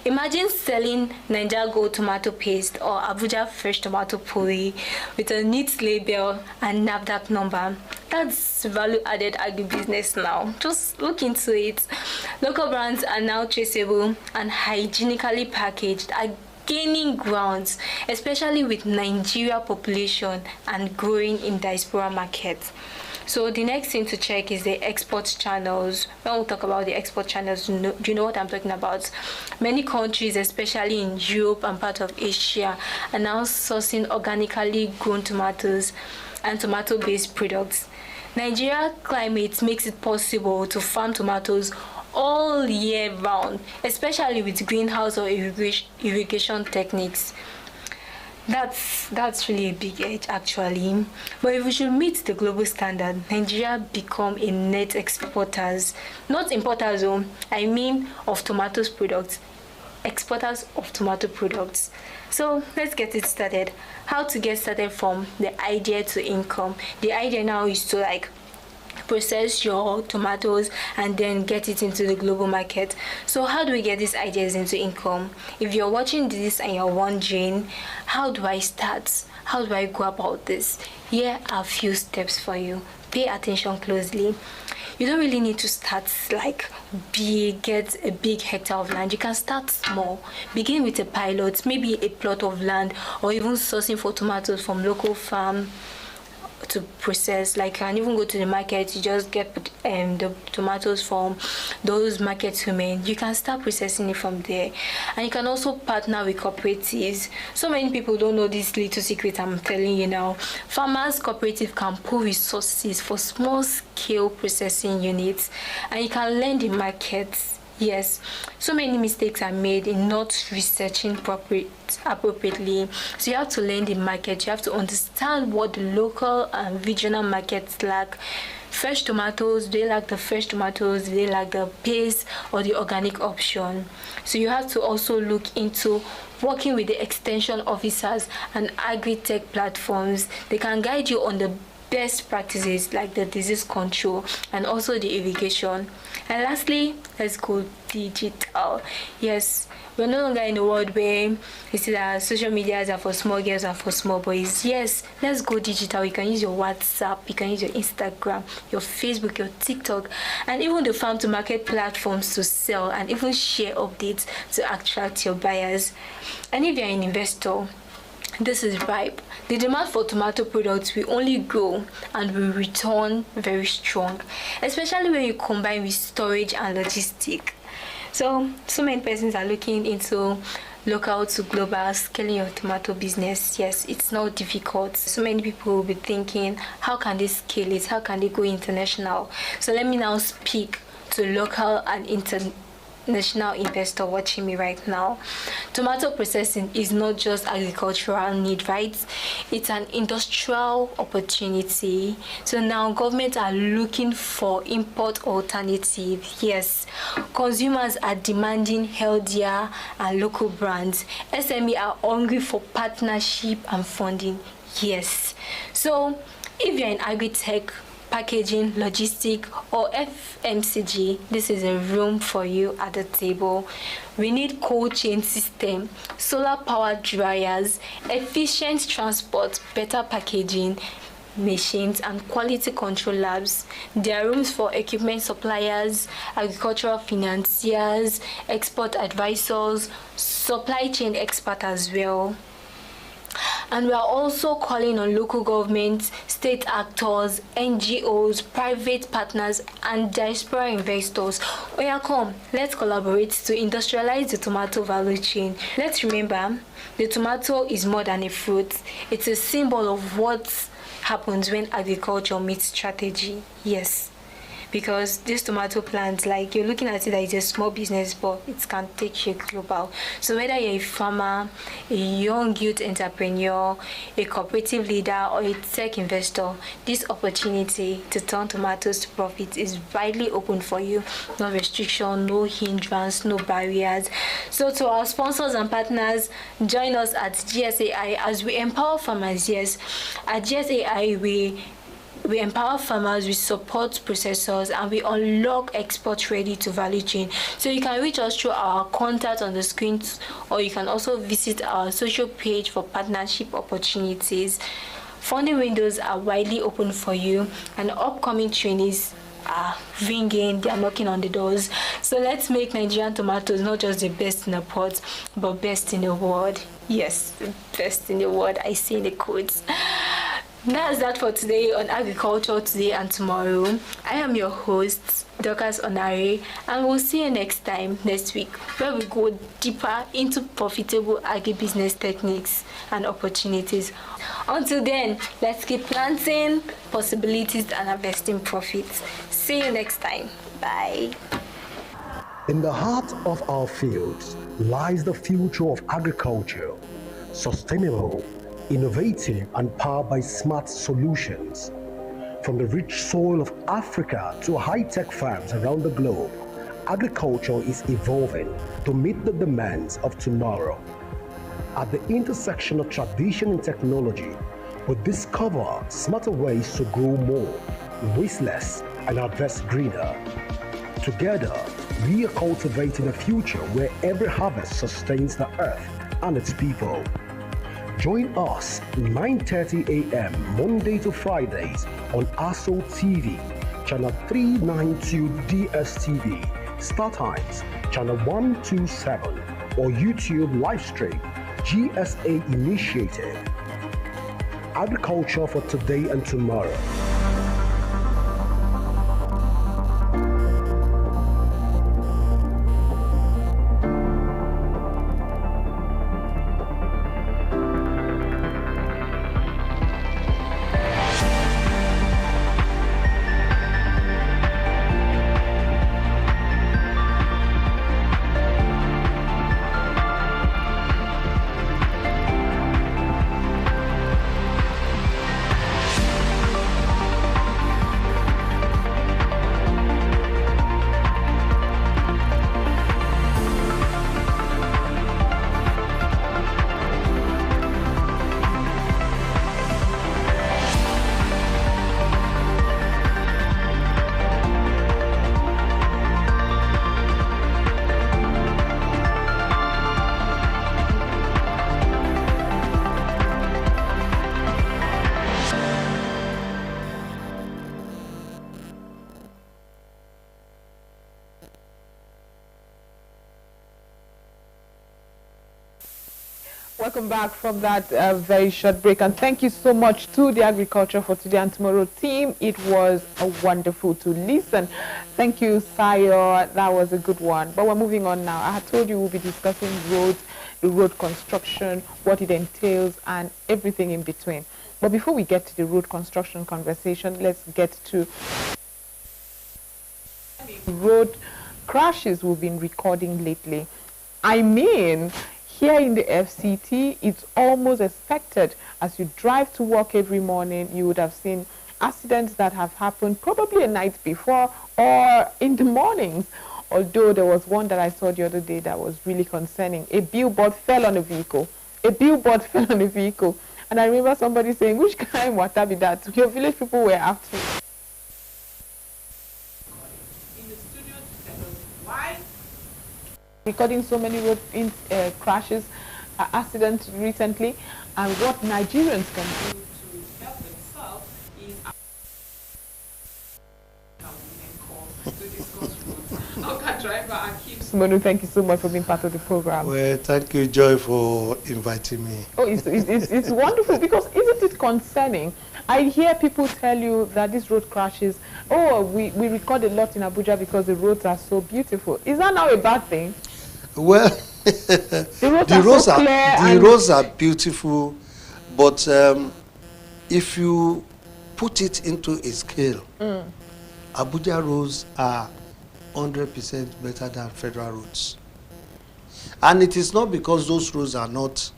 Imagine selling Niger Gold tomato paste or Abuja fresh tomato puree with a neat label and NAFDAC number. That's value-added agri-business now. Just look into it. Local brands are now traceable and hygienically packaged, gaining grounds, especially with Nigeria population and growing in diaspora markets. So the next thing to check is the export channels. When we talk about the export channels, do you know what I'm talking about? Many countries, especially in Europe and part of Asia, are now sourcing organically grown tomatoes and tomato-based products. Nigeria climate makes it possible to farm tomatoes all year round, especially with greenhouse or irrigation techniques. That's really a big edge actually. But if we should meet the global standard, Nigeria become a net exporters, not importers, I mean of tomatoes products, exporters of tomato products. So let's get it started. How to get started from the idea to income. The idea now is to process your tomatoes and then get it into the global market. So how do we get these ideas into income? If you're watching this and you're wondering, how do I start? How do I go about this? Here are a few steps for you. Pay attention closely. You don't really need to start get a big hectare of land. You can start small. Begin with a pilot, maybe a plot of land, or even sourcing for tomatoes from local farm to process. You can even go to the market, you just get the tomatoes from those market women. You can start processing it from there. And you can also partner with cooperatives. So many people don't know this little secret I'm telling you now. Farmers cooperative can pool resources for small scale processing units, and you can learn the markets. Yes, so many mistakes are made in not researching appropriately. So you have to learn the market. You have to understand what the local and regional markets lack. Fresh tomatoes, they lack the fresh tomatoes, they lack the paste or the organic option. So you have to also look into working with the extension officers and agri-tech platforms. They can guide you on the best practices like the disease control and also the irrigation. And lastly, let's go digital. Yes, we're no longer in a world where you see that social medias are for small girls and for small boys. Yes, let's go digital. You can use your WhatsApp, you can use your Instagram, your Facebook, your TikTok, and even the farm to market platforms to sell and even share updates to attract your buyers. And if you're an investor, this is ripe. The demand for tomato products will only grow and will return very strong, especially when you combine with storage and logistics. So many persons are looking into local to global scaling your tomato business. Yes, it's not difficult. So many people will be thinking, how can they scale it? How can they go international? So let me now speak to local and international investor watching me right now. Tomato processing is not just agricultural need, right? It's an industrial opportunity. So now governments are looking for import alternative. Yes, consumers are demanding healthier and local brands. SME are hungry for partnership and funding. Yes, so if you're in agri-tech, packaging, logistic, or FMCG, this is a room for you at the table. We need cold chain system, solar powered dryers, efficient transport, better packaging machines, and quality control labs. There are rooms for equipment suppliers, agricultural financiers, export advisors, supply chain experts as well. And we are also calling on local governments, state actors, NGOs, private partners, and diaspora investors. Oya, come, let's collaborate to industrialize the tomato value chain. Let's remember, the tomato is more than a fruit. It's a symbol of what happens when agriculture meets strategy. Yes. Because this tomato plant, like, you're looking at it as a small business, but it can take you global. So whether you're a farmer, a young youth entrepreneur, a cooperative leader, or a tech investor, this opportunity to turn tomatoes to profit is widely open for you. No restriction, no hindrance, no barriers. So to our sponsors and partners, join us at GSAI as we empower farmers. Yes, at GSAI we empower farmers, we support processors, and we unlock export ready to value chain. So you can reach us through our contact on the screen, or you can also visit our social page for partnership opportunities. Funding windows are widely open for you, and upcoming trainees are ringing, they are knocking on the doors. So let's make Nigerian tomatoes not just the best in the pot, but best in the world. Yes, the best in the world, I say in the quotes. That's that for today on Agriculture Today and Tomorrow. I am your host, Dorcas Onare, and we'll see you next week, where we go deeper into profitable agribusiness techniques and opportunities. Until then, let's keep planting possibilities and harvesting profits. See you next time. Bye. In the heart of our fields lies the future of agriculture, sustainable, innovative, and powered by smart solutions. From the rich soil of Africa to high-tech farms around the globe, agriculture is evolving to meet the demands of tomorrow. At the intersection of tradition and technology, we discover smarter ways to grow more, waste less, and harvest greener. Together, we are cultivating a future where every harvest sustains the earth and its people. Join us 9:30 a.m. Monday to Fridays on Aso TV, channel 392 DSTV, Star Times, channel 127, or YouTube live stream, GSA Initiative. Agriculture for today and tomorrow. Welcome back from that very short break, and thank you so much to the Agriculture for Today and Tomorrow team. It was wonderful to listen. Thank you, Sayo. That was a good one. But we're moving on now. I had told you we'll be discussing roads, the road construction, what it entails, and everything in between. But before we get to the road construction conversation, let's get to road crashes we've been recording lately. I mean, here in the FCT, it's almost expected. As you drive to work every morning, you would have seen accidents that have happened probably a night before or in the mornings. Although there was one that I saw the other day that was really concerning. A billboard fell on a vehicle. A billboard fell on a vehicle. And I remember somebody saying, which kind of water be that? Your village people were after you. In the studio to tell us why recording so many road crashes, accidents recently, and what Nigerians can do to help themselves is to discuss roads. Our car driver Akeem Monu, thank you so much for being part of the program. Well, thank you, Joy, for inviting me. Oh, it's wonderful, because isn't it concerning? I hear people tell you that these road crashes, oh, we record a lot in Abuja because the roads are so beautiful. Is that now a bad thing? Well, the roads are beautiful, but if you put it into a scale, Abuja roads are 100% better than federal roads. And it is not because those roads are not,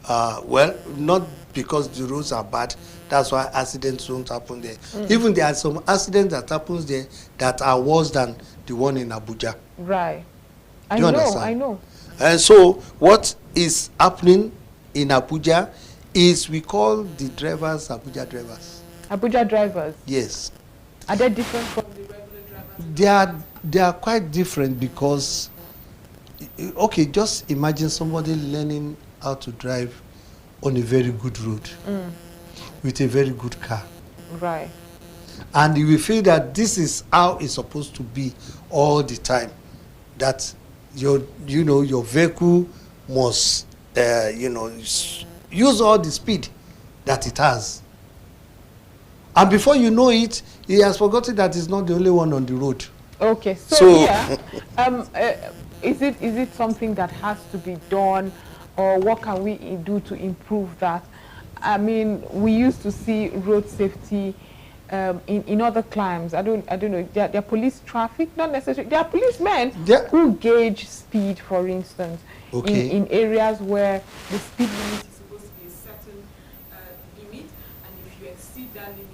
not because the roads are bad, that's why accidents don't happen there. Even there are some accidents that happens there that are worse than the one in Abuja. Right. Do you understand? I know. And so what is happening in Abuja is we call the drivers Abuja drivers. Abuja drivers? Yes. Are they different from the regular drivers? They are quite different because, okay, just imagine somebody learning how to drive on a very good road with a very good car. Right. And you will feel that this is how it's supposed to be all the time. That your vehicle must use all the speed that it has. And before you know it, he has forgotten that he's not the only one on the road. Okay, so yeah, is it something that has to be done, or what can we do to improve that? I mean, we used to see road safety in other climes. I don't know. They're police traffic, not necessarily. They are policemen who gauge speed, for instance, in areas where the speed limit is supposed to be a certain limit, and if you exceed that limit,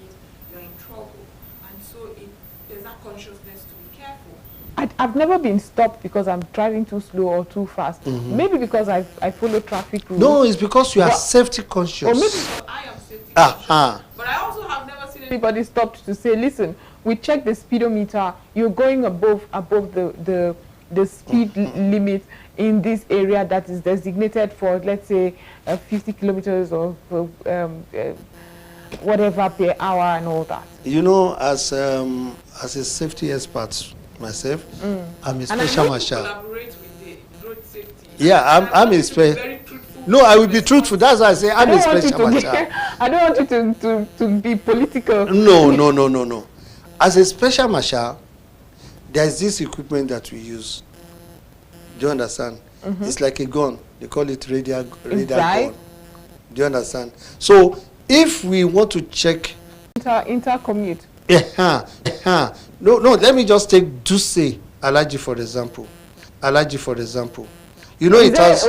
you're in trouble. And so there's that consciousness to be careful. I've never been stopped because I'm driving too slow or too fast. Maybe because I follow traffic rules. No, it's because you are safety conscious. Or maybe because I am safety conscious. But I also have never seen anybody stopped to say, listen, we check the speedometer, you're going above the speed limit in this area that is designated for, let's say, 50 kilometers or whatever per hour and all that. You know, as a safety expert myself, I'm a special marshal. Collaborate with the road safety. Yeah, I'm a special. No, I will be truthful. That's why I say I'm a special marshal. I don't want you to be political. No. As a special marshal, there's this equipment that we use. Do you understand? It's like a gun. They call it radar gun. Do you understand? So if we want to check intercommute. No, let me just take Duse Alaji for example. You know,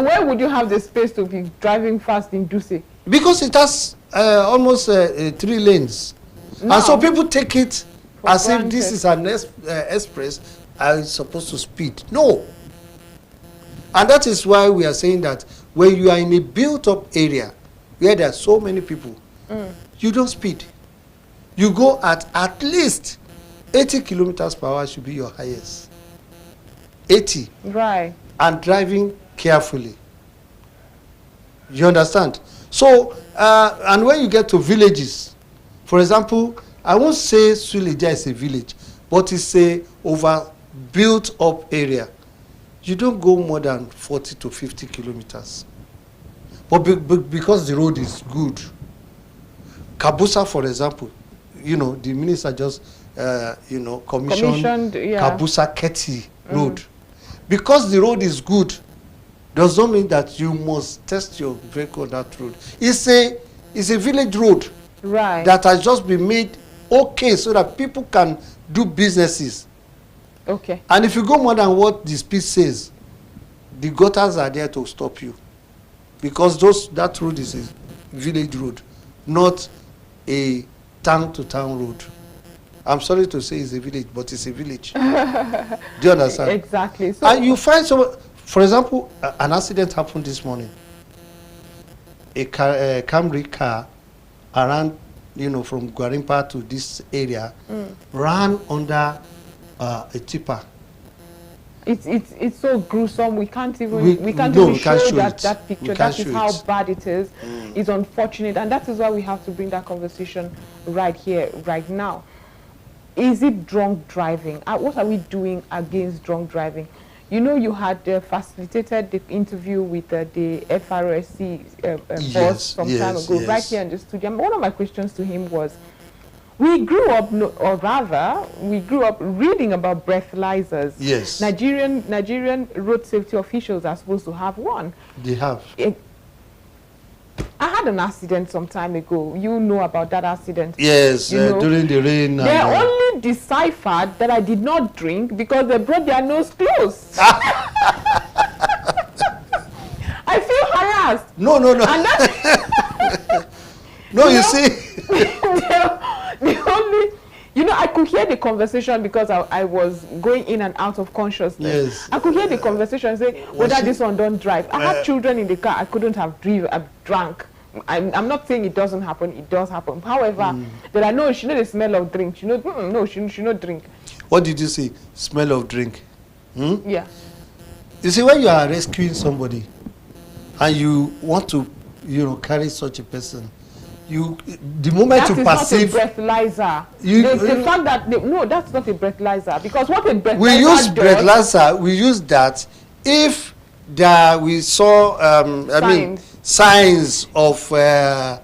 where would you have the space to be driving fast in Duse? Because it has almost 3 lanes. No. And so people take it as if this is an express and it's supposed to speed. No. And that is why we are saying that when you are in a built-up area where there are so many people, you don't speed. You go at least 80 kilometers per hour should be your highest. 80. Right. And driving carefully. You understand? So, and when you get to villages, for example, I won't say Suleja is a village, but it's a built up area. You don't go more than 40 to 50 kilometers. But because the road is good. Kabusa, for example, you know, the minister just, commissioned Kabusa Keti Road. Because the road is good, does not mean that you must test your vehicle on that road. It's a village road that has just been made okay so that people can do businesses. Okay. And if you go more than what the speed says, the gutters are there to stop you. Because that road is a village road, not a town-to-town road. I'm sorry to say it's a village, but it's a village. Do you understand? Exactly. So and you find for example, an accident happened this morning. A Camry car around, from Gwarimpa to this area, ran under a tipper. It's so gruesome. We can't even show that picture. That is how bad it is. It's unfortunate, and that is why we have to bring that conversation right here, right now. Is it drunk driving? What are we doing against drunk driving? You had facilitated the interview with the FRSC boss some time ago, right here in the studio. And one of my questions to him was, we grew up reading about breathalyzers. Yes. Nigerian road safety officials are supposed to have one. They have. I had an accident some time ago. You know about that accident. Yes, You know, during the rain. they only deciphered that I did not drink because they brought their nose close. I feel harassed. No. And that, No, you see. the only, I could hear the conversation because I was going in and out of consciousness. Yes. I could hear the conversation say, whether this one don't drive. I had children in the car. I couldn't have drank. I'm not saying it doesn't happen. It does happen. However, that I know she know the smell of drink. She know, no, she not drink. What did you say? Smell of drink. Yeah. You see, when you are rescuing somebody and you want to, carry such a person, the moment you perceive. That is not a breathalyzer. The fact that, no, that's not a breathalyzer. Because what a breathalyzer we use breathalyzer, we use that if we saw, signs of, broken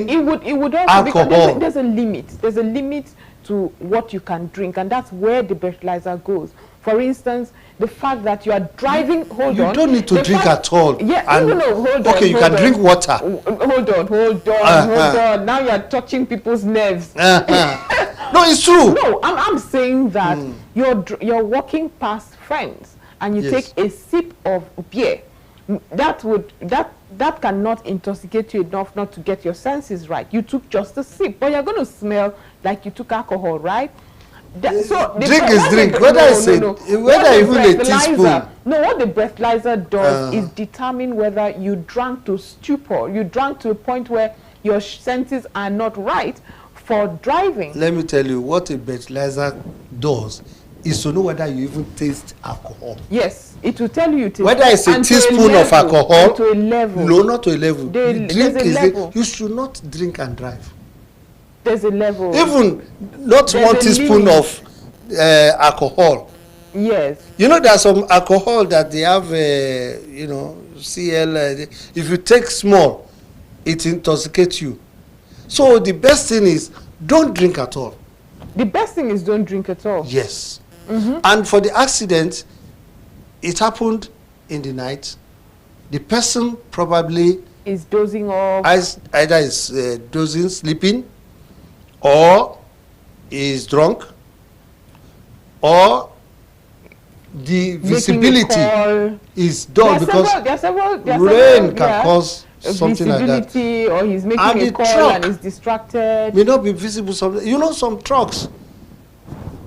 it would also, alcohol. Because there's a limit. There's a limit to what you can drink, and that's where the breathalyzer goes. For instance, the fact that you are driving, you don't need to drink at all. Yeah, no, hold on. Okay, you can drink water. Hold on. Now you are touching people's nerves. No, it's true. No, I'm saying that you're walking past friends and you take a sip of beer. That cannot intoxicate you enough not to get your senses right. You took just a sip, but you're going to smell like you took alcohol, right? So drink is drink, whether even a teaspoon. No, what the breathalyzer does is determine whether you drank to stupor, you drank to a point where your senses are not right for driving. Let me tell you, what a breathalyzer does is to know whether you even taste alcohol. Yes, it will tell you to whether it's a teaspoon of alcohol. To a level. No, not to a level. There's a level. You should not drink and drive. There's a level. Even not one teaspoon of alcohol. Yes. There are some alcohol that they have, CL. If you take small, it intoxicates you. So the best thing is don't drink at all. The best thing is don't drink at all. Yes. And for the accident, it happened in the night. The person probably is dozing off. Either is dozing, sleeping, or is drunk, or the visibility is dull because rain can cause something like that. Or he's making and a call and is distracted. May not be visible. Some trucks,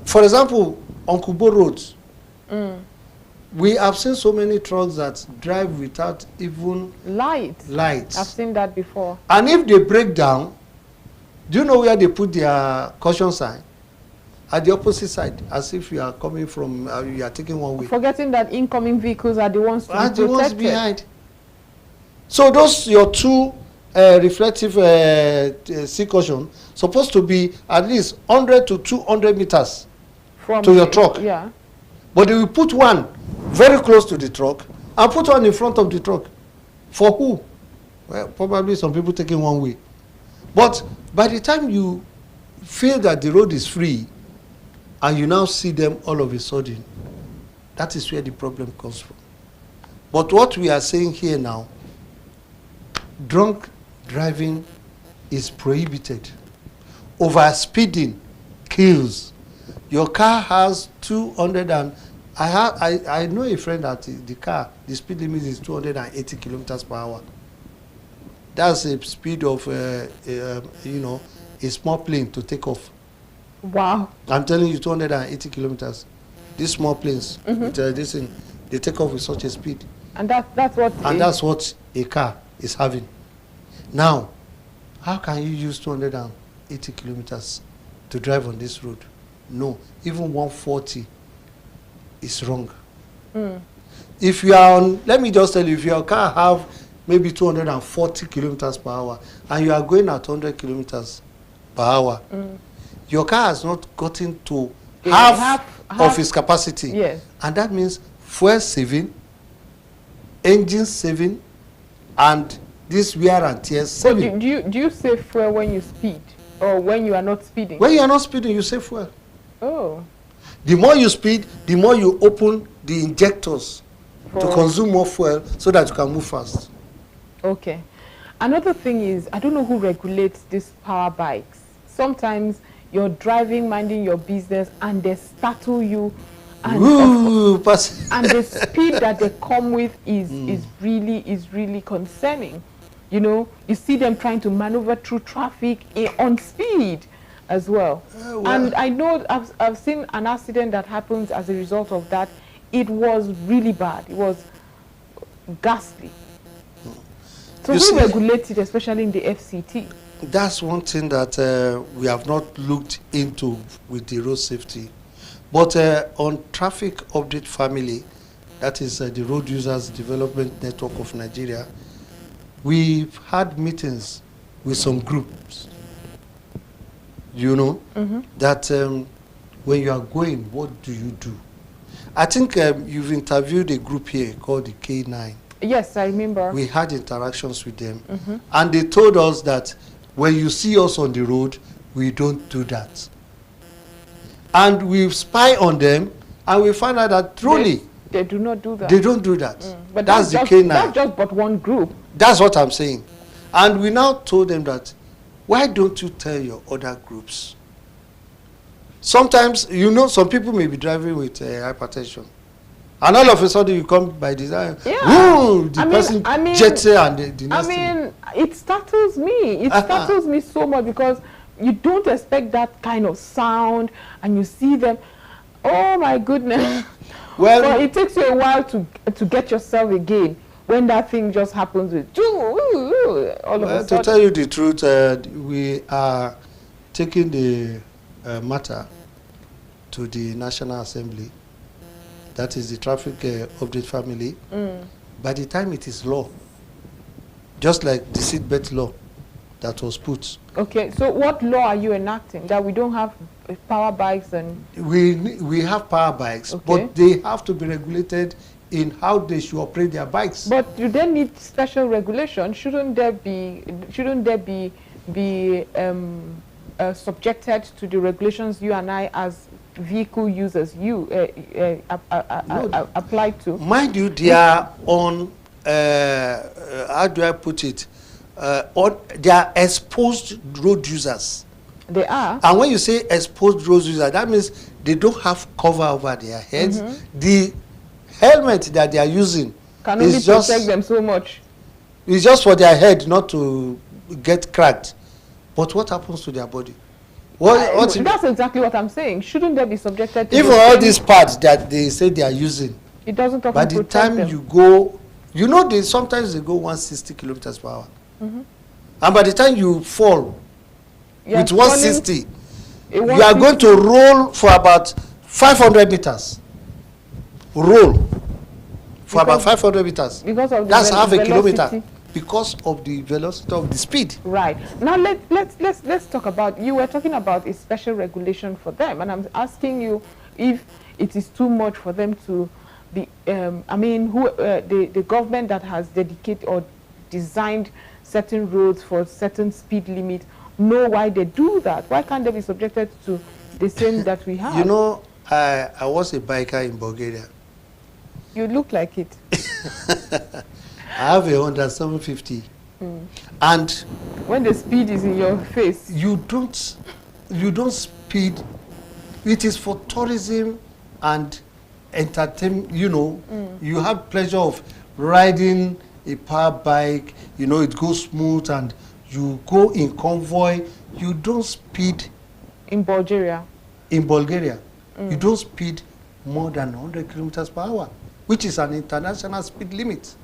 for example, on Kubo roads, we have seen so many trucks that drive without even lights. I've seen that before. And if they break down, do you know where they put their caution sign? At the opposite side, as if you are coming from, you are taking one way. Forgetting that incoming vehicles are the ones to be protected. The ones behind. So those, your two reflective sea caution, supposed to be at least 100 to 200 meters to your truck. Yeah. But they will put one very close to the truck and put one in front of the truck. For who? Well, probably some people taking one way. But by the time you feel that the road is free and you now see them all of a sudden, that is where the problem comes from. But what we are saying here now, drunk driving is prohibited. Over speeding kills. Your car has 200 and I know a friend that the speed limit is 280 kilometers per hour. That's a speed of a small plane to take off. Wow. I'm telling you, 280 kilometers. These small planes, with this thing, they take off with such a speed. And that's what a car is having. Now, how can you use 280 kilometers to drive on this road? No, even 140 is wrong. If you are on, let me just tell you, if your car have maybe 240 kilometers per hour and you are going at 100 kilometers per hour, your car has not gotten to half of its capacity. Yes. And that means fuel saving, engine saving, and this wear and tear saving. So do you save fuel when you speed or when you are not speeding? When you are not speeding, you save fuel. Oh. The more you speed, the more you open the injectors to consume more fuel so that you can move fast. Okay. Another thing is, I don't know who regulates these power bikes. Sometimes you're driving, minding your business, and they startle you, and Ooh, and the speed that they come with is really concerning. You know, you see them trying to maneuver through traffic on speed as well. And I know I've seen an accident that happens as a result of that. It was really bad. It was ghastly. So who regulates it, especially in the FCT? That's one thing that we have not looked into with the road safety. But on Traffic Update Family, that is the Road Users Development Network of Nigeria, we've had meetings with some groups, you know, that when you are going, what do you do? I think you've interviewed a group here called the K9. Yes, I remember. We had interactions with them, and they told us that when you see us on the road, we don't do that. And we spy on them, and we find out that truly they do not do that. They don't do that. But that's the just, K9. that's just but one group. That's what I'm saying. And we now told them that, why don't you tell your other groups? Sometimes, you know, some people may be driving with hypertension. And all of a sudden you come by design, the person jets here and the next thing. It startles me. It startles me so much because you don't expect that kind of sound and you see them. Oh my goodness. Well, so it takes you a while to get yourself again when that thing just happens with all of a sudden. To tell you the truth, we are taking the matter to the National Assembly. That is the Traffic Update Family. By the time it is law, just like the seatbelt law that was put. Okay, so what law are you enacting? That we don't have power bikes and... We have power bikes, but they have to be regulated in how they should operate their bikes. But do they need special regulation? Shouldn't they be subjected to the regulations you and I as vehicle users apply to? Mind you, they are on how do I put it, they are exposed road users. They are. And when you say exposed road users, that means they don't have cover over their heads. The helmet that they are using can only protect them so much. It's just for their head not to get cracked. But what happens to their body? That's exactly what I'm saying. Shouldn't they be subjected to... Even all these parts that they say they are using, it doesn't talk by the time them. You go, you know, sometimes they go 160 kilometers per hour. And by the time you fall with 160, you are going to roll for about 500 meters. Roll for about 500 meters. Because of the That's half a kilometer. Because of the velocity of the speed. Right. Now let's talk about, you were talking about a special regulation for them, and I'm asking you if it is too much for them to be, the government that has dedicated or designed certain roads for certain speed limit know why they do that. Why can't they be subjected to the same that we have? You know, I was a biker in Bulgaria. You look like it. I have a Honda 750. And when the speed is in your face, you don't speed. It is for tourism and entertainment. You know, you have pleasure of riding a power bike. You know, it goes smooth and you go in convoy. You don't speed. In Bulgaria. In Bulgaria, you don't speed more than 100 kilometers per hour, which is an international speed limit.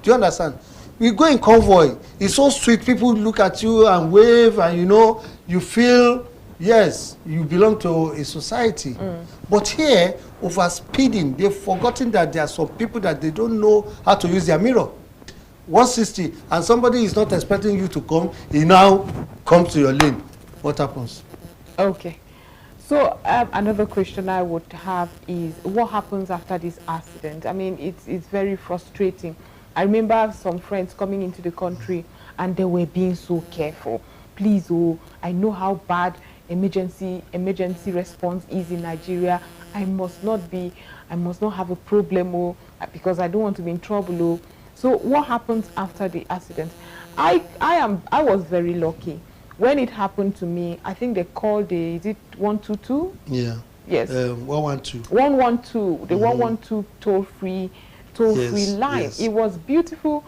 Do you understand? We go in convoy. It's so sweet. People look at you and wave, and you know, you feel, yes, you belong to a society. But here, over speeding, they've forgotten that there are some people that they don't know how to use their mirror. 160, and somebody is not expecting you to come, he now comes to your lane. What happens? Okay. So another question I would have is, what happens after this accident? I mean, it's very frustrating. I remember some friends coming into the country and they were being so careful. Please, I know how bad emergency response is in Nigeria. I must not have a problem, because I don't want to be in trouble. So what happens after the accident? I was very lucky. When it happened to me, I think they called is it 122? Yeah. Yes. 112. 112. The 112 toll-free line. Yes. It was beautiful.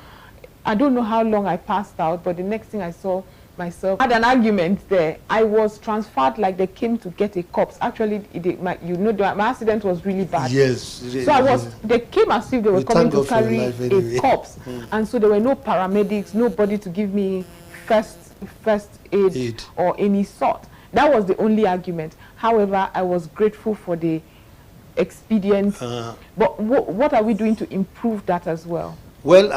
I don't know how long I passed out, but the next thing I saw myself, I had an argument there. I was transferred like they came to get a corpse. Actually, my accident was really bad. Yes. So they came as if they were coming to carry anyway. a corpse. And so there were no paramedics, nobody to give me first aid or any sort. That was the only argument. However, I was grateful for the expedience. But what are we doing to improve that as well? Well,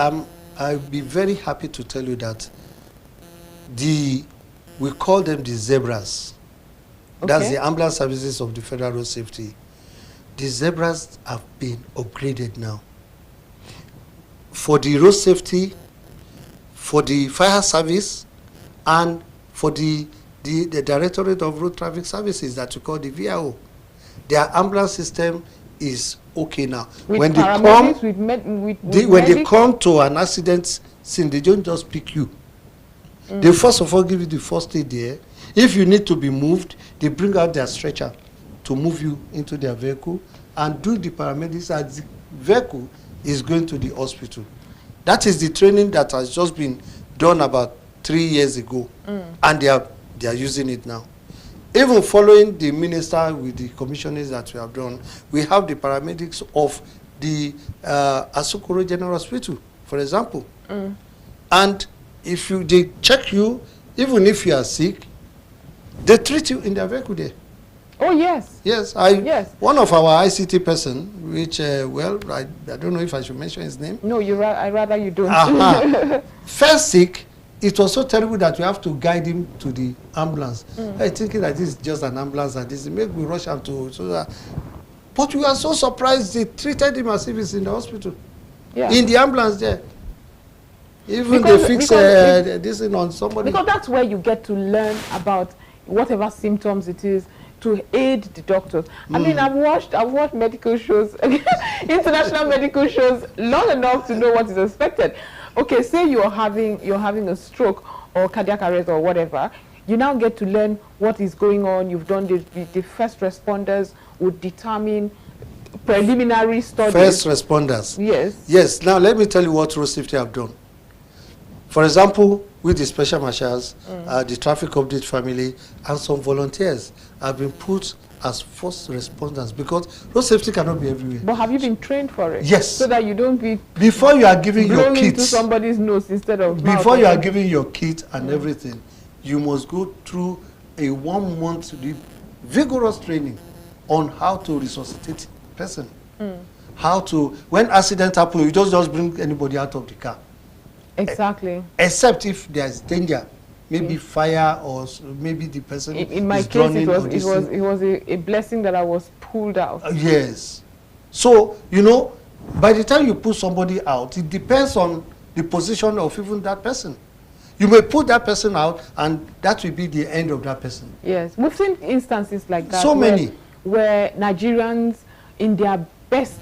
I'd be very happy to tell you that we call them the zebras. Okay. That's the ambulance services of the Federal Road Safety. The zebras have been upgraded now. For the road safety, for the fire service, and for the Directorate of Road Traffic Services that we call the VIO. Their ambulance system is okay now. With when they come to an accident scene, they don't just pick you. They first of all give you the first aid there. If you need to be moved, they bring out their stretcher to move you into their vehicle and do the paramedics as the vehicle is going to the hospital. That is the training that has just been done about 3 years ago, and they are using it now. Even following the minister with the commissioners that we have done, we have the paramedics of the Asokoro General Hospital, for example. And if they check you, even if you are sick, they treat you in their vehicle there. Oh, yes. Yes. One of our ICT person, which, well, I don't know if I should mention his name. No, I'd rather you don't. First sick, it was so terrible that we have to guide him to the ambulance. I thinking that this is just an ambulance and this make me rush him to so that. But we are so surprised they treated him as if he's in the hospital. Yeah. In the ambulance there. Even they fix this in on somebody. Because that's where you get to learn about whatever symptoms it is to aid the doctors. I mean, I've watched medical shows, international medical shows, long enough to know what is expected. Okay, say you're having a stroke or cardiac arrest or whatever, you now get to learn what is going on. You've done the first responders would determine preliminary studies. First responders. Yes. Yes. Now let me tell you what road safety have done. For example, with the special marshals, the traffic update family, and some volunteers have been put as first responders because road safety cannot be everywhere. But have you been trained for it? Yes. So that you don't be before you are giving your kit into somebody's nose instead of before you are giving your kit and everything, you must go through a 1 month vigorous training on how to resuscitate person. How to, when accident happen, you just bring anybody out of the car. Exactly. Except if there's danger, maybe fire or maybe the person in my case it was a blessing that I was pulled out. Yes. So, you know, by the time you put somebody out, it depends on the position of even that person. You may put that person out and that will be the end of that person. Yes. We've seen instances like that. So many. Where Nigerians in their best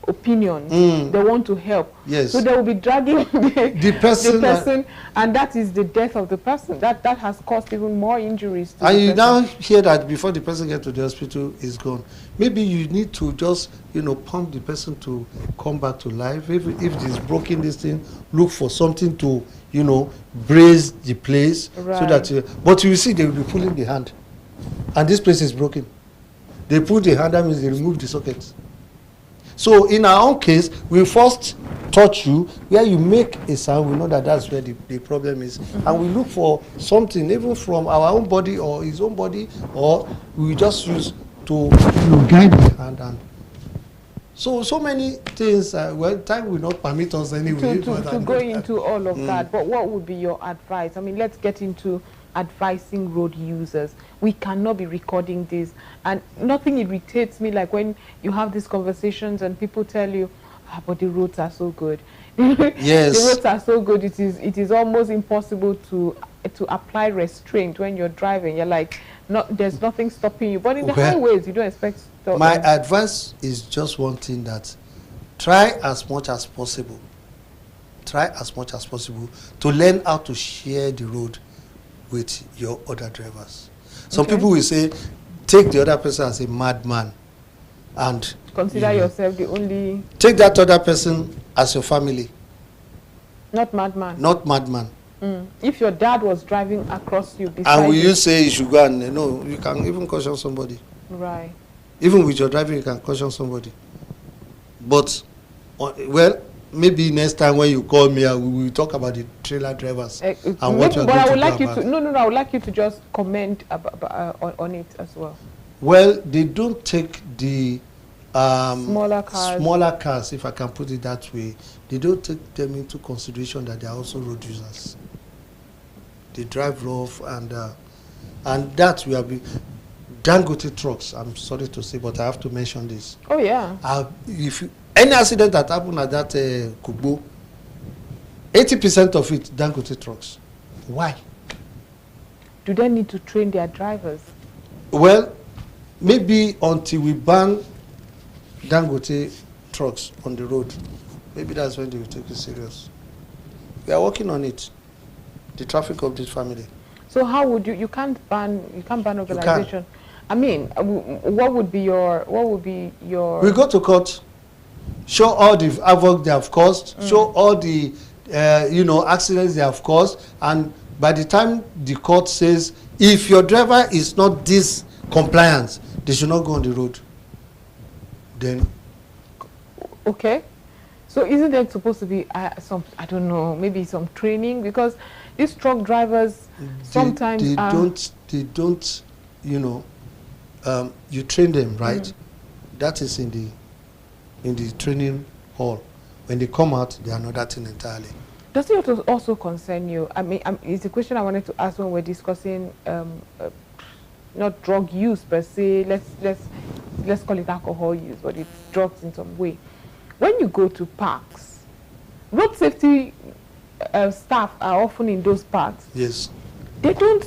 opinion, they want to help. Yes. So they will be dragging the person, and that is the death of the person. That has caused even more injuries to and you now hear that before the person gets to the hospital is gone. Maybe you need to just, you know, pump the person to come back to life. If it's broken, this thing, look for something to, you know, brace the place. Right. So that but you see they will be pulling the hand and this place is broken. They put the hand, that means they remove the sockets. So in our own case, we first touch you, where you make a sound, we know that that's where the problem is. And we look for something, even from our own body or his own body, or we just use to guide the hand. And so many things, well, time will not permit us anyway. To go into all of that, but what would be your advice? I mean, let's get into advising road users. We cannot be recording this, and nothing irritates me like when you have these conversations and people tell you, but the roads are so good. Yes. The roads are so good, it is almost impossible to apply restraint when you're driving. You're like, there's nothing stopping you, but in the highways you don't expect my advice is just one thing, that try as much as possible try as much as possible to learn how to share the road with your other drivers. Some people will say, take the other person as a madman, and consider yourself the only. Take that other person as your family. Not madman. Not madman. If your dad was driving across you beside and will you you say you should go and you can even caution somebody. Right. Even with your driving, you can caution somebody. But well, maybe next time when you call me, we will talk about the trailer drivers and what you're going to do about it. But I would like you to I would like you to just comment on it as well. Well, they don't take the smaller cars, if I can put it that way. They don't take them into consideration that they are also road users. They drive rough, and that we have been Dangote trucks. I'm sorry to say, but I have to mention this. Oh yeah. If any accident that happened at that Kubo, 80% of it Dangote trucks. Why? Do they need to train their drivers? Well, maybe until we ban Dangote trucks on the road, maybe that's when they will take it serious. We are working on it. The traffic of this family. So how would you can't ban organization? I mean, what would be your we go to court, show all the havoc they have caused, show all the accidents they have caused, and by the time the court says if your driver is not this compliant, they should not go on the road. Then okay, so isn't there supposed to be some, I don't know, maybe some training, because these truck drivers sometimes they don't you train them, right? That is in the training hall. When they come out, they are another thing entirely. Does it also concern you? I mean, it's a question I wanted to ask when we're discussing not drug use per se. Let's call it alcohol use, but it's drugs in some way. When you go to parks, road safety staff are often in those parks. Yes. They don't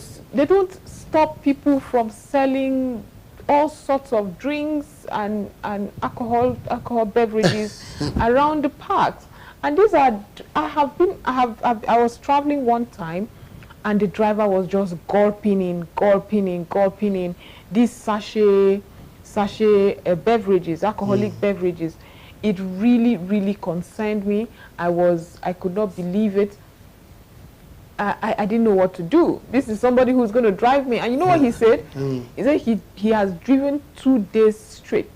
stop people from selling all sorts of drinks and alcohol beverages around the parks. And these are I was traveling one time, and the driver was just gulping in these sachet beverages, alcoholic beverages. It really concerned me. I could not believe it. I didn't know what to do. This is somebody who's going to drive me. And you know what he said? He said he has driven 2 days straight.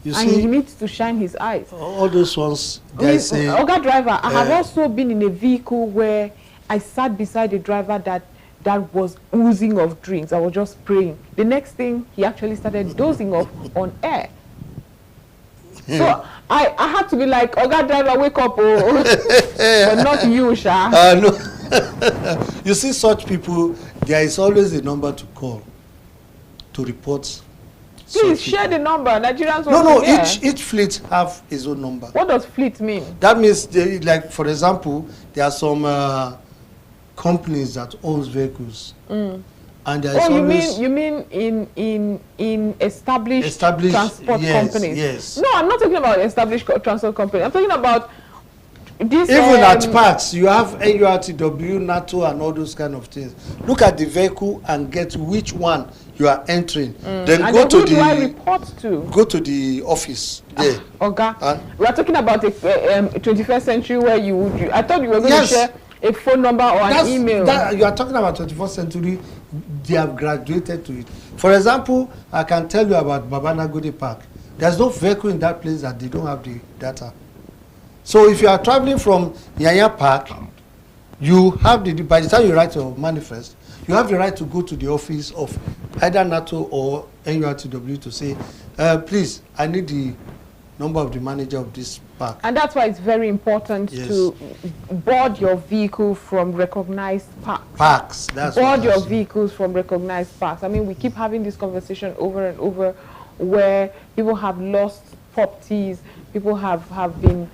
You and see, he needs to shine his eyes. All those ones, they say... Oga driver, I have also been in a vehicle where I sat beside a driver that was oozing of drinks. I was just praying. The next thing, he actually started dozing off on air. So I had to be like, Oga driver, wake up, oh. But not you, Sha. No. You see, such people, there is always a number to call to report. Please share the number. Nigerians. No. Each fleet have its own number. What does fleet mean? That means, like for example, there are some companies that owns vehicles. And there is you mean in established transport companies? Yes. No, I'm not talking about established transport companies. I'm talking about this. Even at parks, you have NURTW, NATO, and all those kind of things. Look at the vehicle and get which one you are entering. Then and go to do I report to? Go to the office there. Okay. We are talking about a 21st century where you I thought you were going to share a phone number or an email. You are talking about 21st century. They have graduated to it. For example, I can tell you about Babanagode Park. There's no vehicle in that place that they don't have the data. So if you are traveling from Yanya Park, you have by the time you write your manifest, you have the right to go to the office of either NATO or NURTW to say, please, I need the number of the manager of this park. And that's why it's very important to board your vehicle from recognized parks. Board your vehicles from recognized parks. I mean, we keep having this conversation over and over where people have lost properties, people have been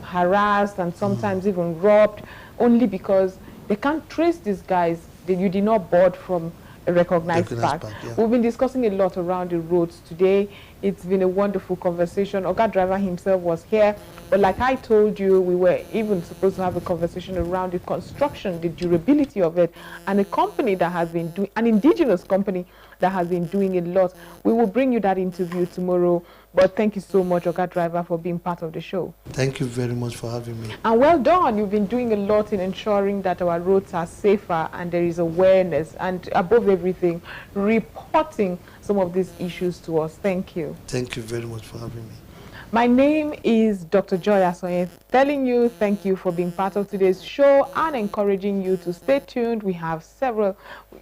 harassed and sometimes even robbed only because they can't trace these guys. You did not board from a recognized park. We've been discussing a lot around the roads today. It's been a wonderful conversation. Oga Driver himself was here, but like I told you, we were even supposed to have a conversation around the construction, the durability of it, and a company that has been doing, an indigenous company that has been doing a lot. We will bring you that interview tomorrow, but thank you so much, Oga Driver, for being part of the show. Thank you very much for having me. And well done. You've been doing a lot in ensuring that our roads are safer and there is awareness, and above everything, reporting some of these issues to us. Thank you. Thank you very much for having me. My name is Dr. Joy Asonye, telling you thank you for being part of today's show and encouraging you to stay tuned. We have several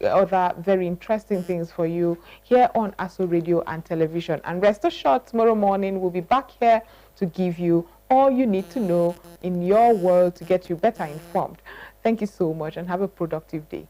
other very interesting things for you here on Aso Radio and Television. And rest assured, tomorrow morning we'll be back here to give you all you need to know in your world to get you better informed. Thank you so much and have a productive day.